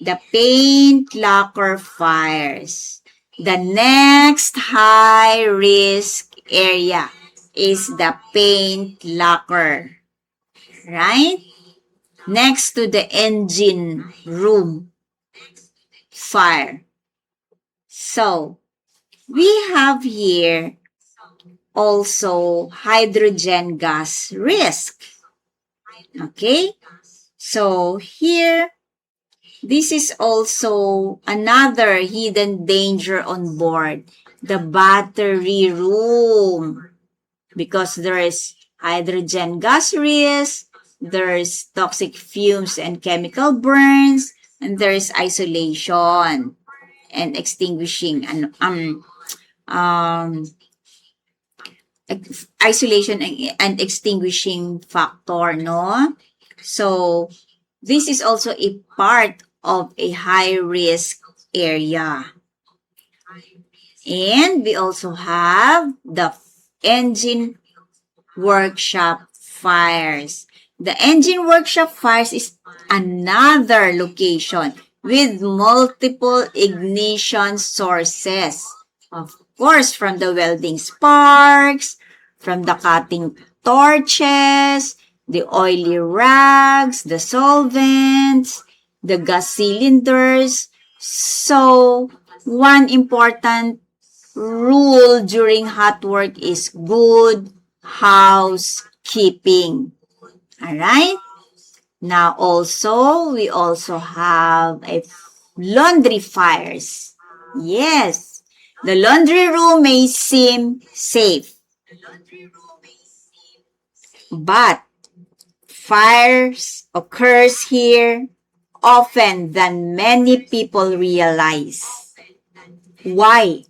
the paint lacquer fires. The next high risk area is the paint lacquer, right? Next to the engine room fire. So, we have here also hydrogen gas risk. Okay? So, here, this is also another hidden danger on board, the battery room. Because there is hydrogen gas risk, there's toxic fumes and chemical burns, and there's isolation and extinguishing and isolation and extinguishing factor, no? So this is also a part of a high risk area. And we also have the engine workshop fires. The engine workshop fires is another location with multiple ignition sources. Of course, from the welding sparks, from the cutting torches, the oily rags, the solvents, the gas cylinders. So, one important rule during hot work is good housekeeping. Alright? Now also, we also have a laundry fires. Yes, the laundry room may seem safe, but fires occurs here often than many people realize. Why?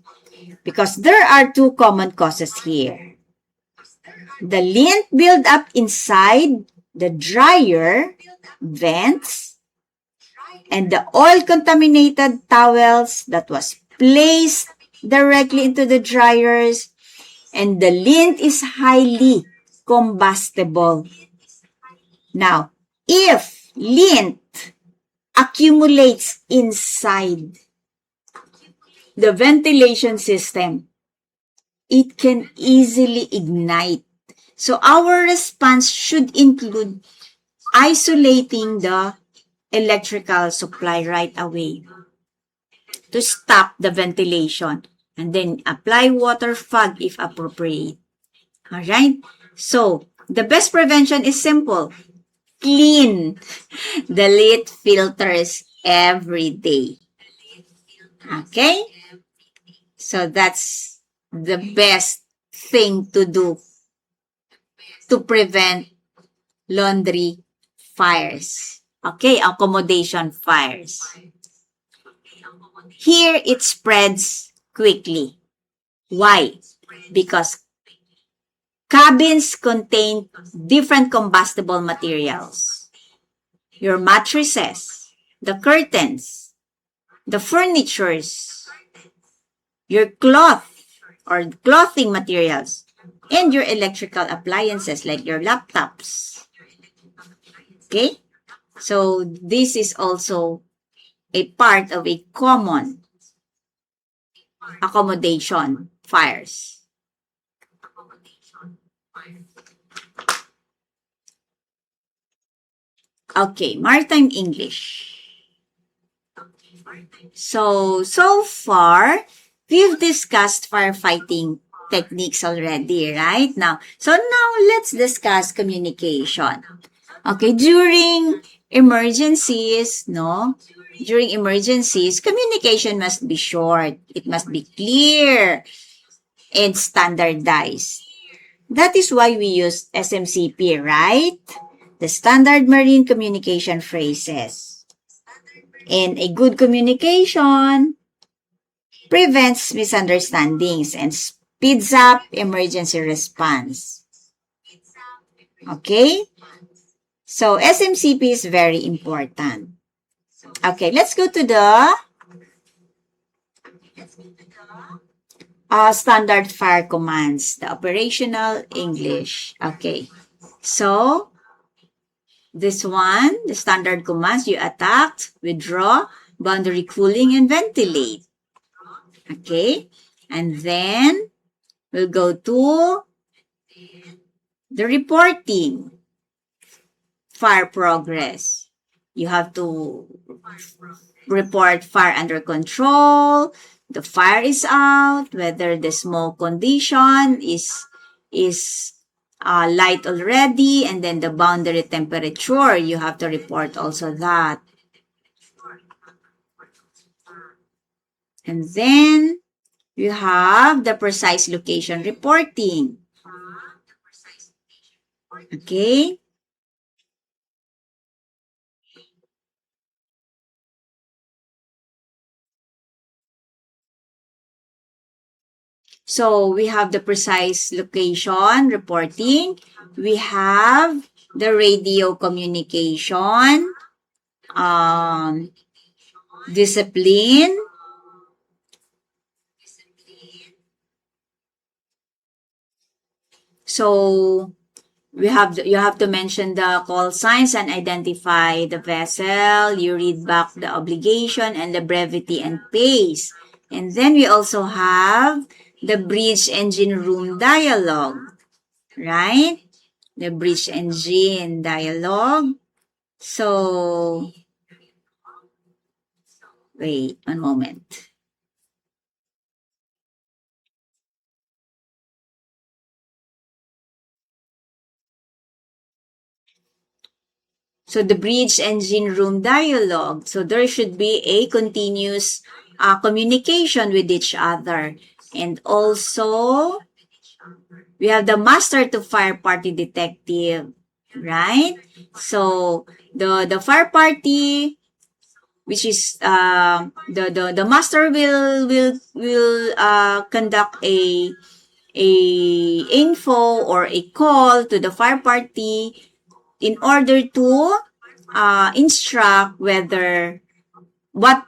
Because there are two common causes here. The lint buildup inside the dryer vents and the oil-contaminated towels that was placed directly into the dryers, and the lint is highly combustible. Now, if lint accumulates inside the ventilation system, it can easily ignite. So our response should include isolating the electrical supply right away to stop the ventilation, and then apply water fog if appropriate. Alright? So, the best prevention is simple. Clean the lint filters every day. Okay? So, that's the best thing to do to prevent laundry fires. Okay, accommodation fires. Here, it spreads quickly. Why? Because cabins contain different combustible materials. Your mattresses, the curtains, the furnitures, your cloth or clothing materials, and your electrical appliances like your laptops. Okay? So, this is also a part of a common accommodation fires. Okay, maritime English. So far, we've discussed firefighting techniques already, right? Now let's discuss communication. Okay, during emergencies, communication must be short. It must be clear and standardized. That is why we use SMCP, right? The Standard Marine Communication Phrases. And a good communication prevents misunderstandings and speeds up emergency response. Okay? So, SMCP is very important. Okay, let's go to the standard fire commands, the operational English. Okay, so this one, the standard commands, you attack, withdraw, boundary cooling, and ventilate. Okay, and then we'll go to the reporting, fire progress. You have to report fire under control, the fire is out, whether the smoke condition is light already, and then the boundary temperature, you have to report also that. And then you have the precise location reporting. Okay? So we have the precise location reporting. We have the radio communication, discipline. So you have to mention the call signs and identify the vessel. You read back the obligation and the brevity and pace. And then we also have the bridge engine room dialogue, right? The bridge engine dialogue. So, wait, one moment. So the bridge engine room dialogue. So there should be a continuous communication with each other. And also, we have the master to fire party detective, right? So the fire party, which is the master will conduct a info or a call to the fire party in order to instruct whether what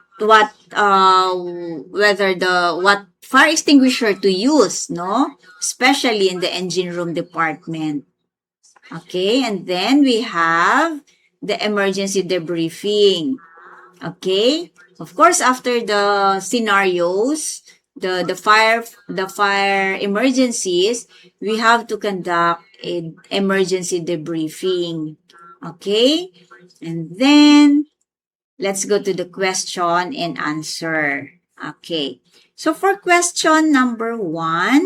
fire extinguisher to use, no? Especially in the engine room department. Okay, and then we have the emergency debriefing. Okay, of course, after the scenarios, the fire emergencies, we have to conduct an emergency debriefing. Okay, and then let's go to the question and answer. Okay, so for question number 1,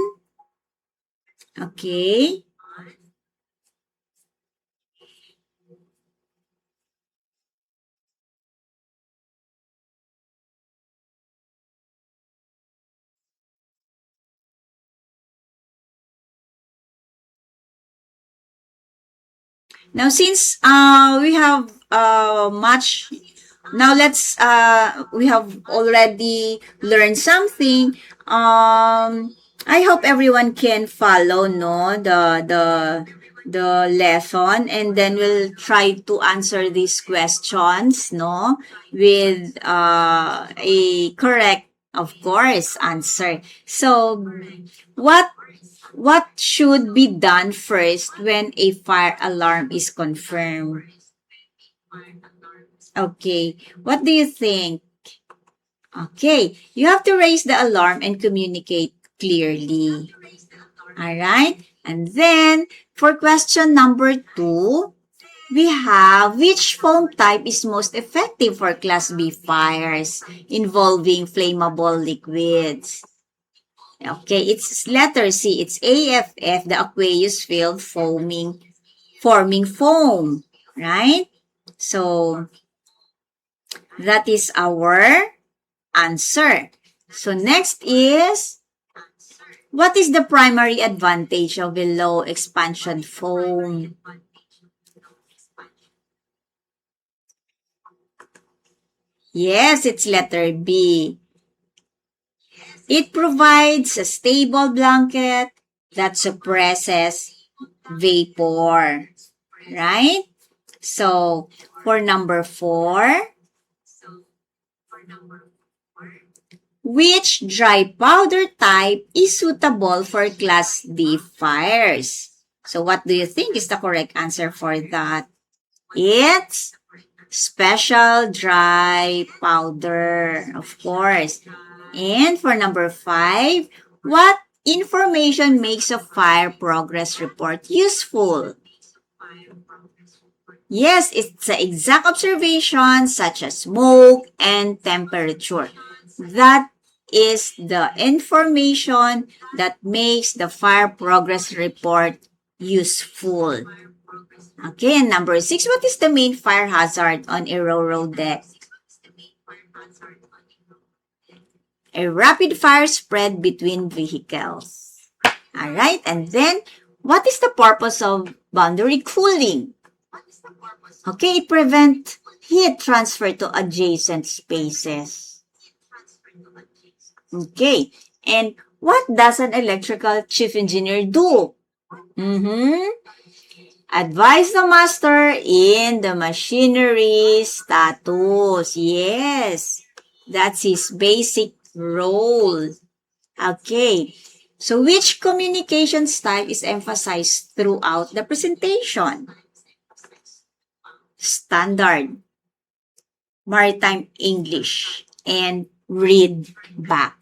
okay, now since we have much, now we have already learned something. I hope everyone can follow, no, the lesson, and then we'll try to answer these questions, no, with a correct, of course, answer. So what should be done first when a fire alarm is confirmed? Okay, what do you think? Okay, you have to raise the alarm and communicate clearly. All right, and then for question number 2, we have which foam type is most effective for Class B fires involving flammable liquids? Okay, it's letter C. It's AFF, the aqueous filled forming foam, right? So that is our answer. So next is, what is the primary advantage of a low expansion foam? Yes, it's letter B. It provides a stable blanket that suppresses vapor, right? So for number 4, Which dry powder type is suitable for Class D fires? So what do you think is the correct answer for that? It's special dry powder, of course. And for number 5, what information makes a fire progress report useful? Yes, it's the exact observations such as smoke and temperature. That is the information that makes the fire progress report useful. Okay, and number 6, what is the main fire hazard on a railroad deck? A rapid fire spread between vehicles. All right, and then what is the purpose of boundary cooling? Okay, it prevents heat transfer to adjacent spaces. Okay, and what does an electrical chief engineer do? Advise the master in the machinery status. Yes, that's his basic role. Okay, so which communication style is emphasized throughout the presentation? Standard, maritime English, and read back.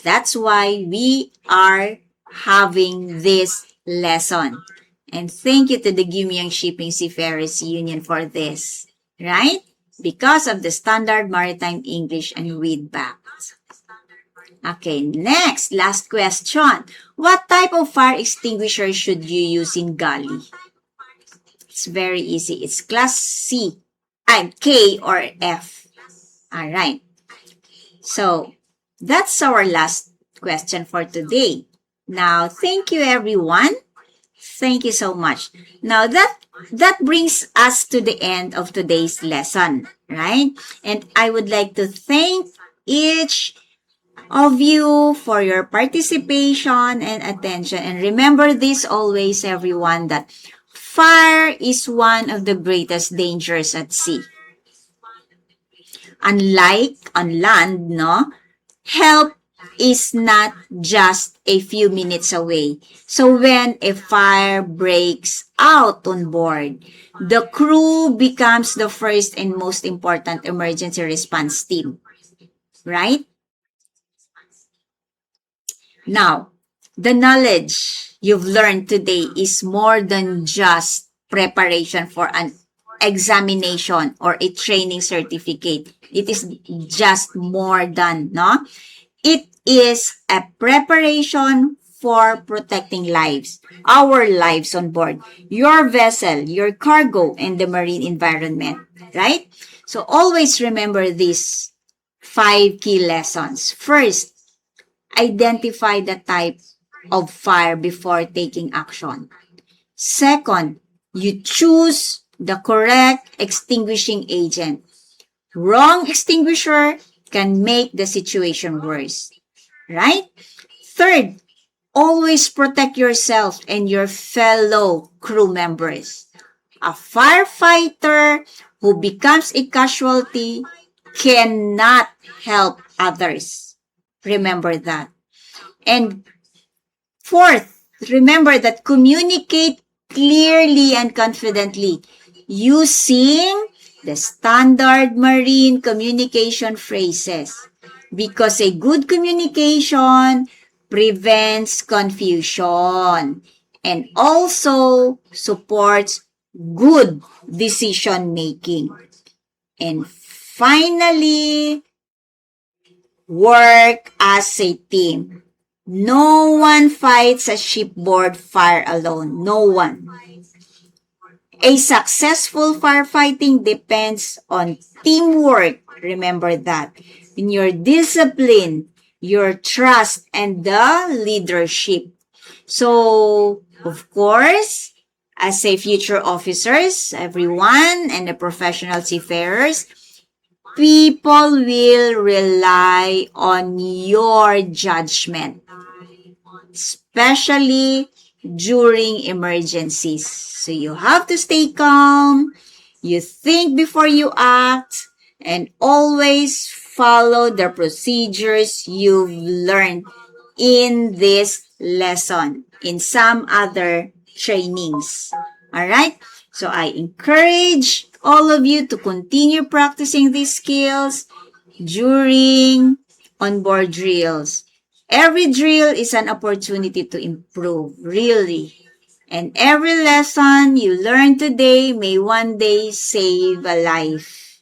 That's why we are having this lesson. And thank you to the Gimyang Shipping Seafarers Union for this, right? Because of the standard maritime English and read back. Okay, next, last question. What type of fire extinguisher should you use in galley? It's very easy. It's class C, K or F. All right. So, that's our last question for today. Now, thank you everyone. Thank you so much. Now, that brings us to the end of today's lesson, right? And I would like to thank each of you for your participation and attention. And remember this always, everyone, that fire is one of the greatest dangers at sea. Unlike on land, no, help is not just a few minutes away. So when a fire breaks out on board, the crew becomes the first and most important emergency response team, right? Now, the knowledge you've learned today is more than just preparation for an examination or a training certificate. It is just more than, no? It is a preparation for protecting lives, our lives on board, your vessel, your cargo, and the marine environment, right? So always remember these 5 key lessons. First, identify the type of fire before taking action. Second, you choose the correct extinguishing agent. Wrong extinguisher can make the situation worse, right? Third, always protect yourself and your fellow crew members. A firefighter who becomes a casualty cannot help others. Remember that. And fourth, remember that communicate clearly and confidently using the standard marine communication phrases, because a good communication prevents confusion and also supports good decision making. And finally, work as a team. No one fights a shipboard fire alone. No one. A successful firefighting depends on teamwork. Remember that. In your discipline, your trust, and the leadership. So, of course, as a future officers, everyone, and the professional seafarers, people will rely on your judgment, especially during emergencies. So you have to stay calm, you think before you act, and always follow the procedures you've learned in this lesson, in some other trainings. Alright? So I encourage all of you to continue practicing these skills during onboard drills. Every drill is an opportunity to improve, really. And every lesson you learn today may one day save a life.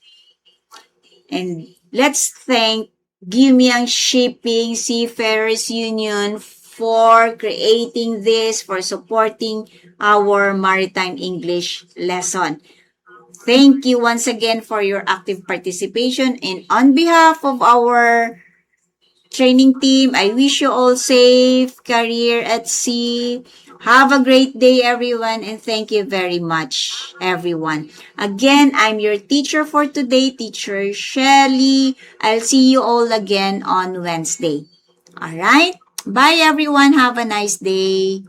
And let's thank Gimyang Shipping Seafarers Union for creating this, for supporting our maritime English lesson. Thank you once again for your active participation. And on behalf of our training team, I wish you all safe career at sea. Have a great day, everyone, and thank you very much, everyone. Again, I'm your teacher for today, Teacher Shelly. I'll see you all again on Wednesday. All right? Bye, everyone. Have a nice day.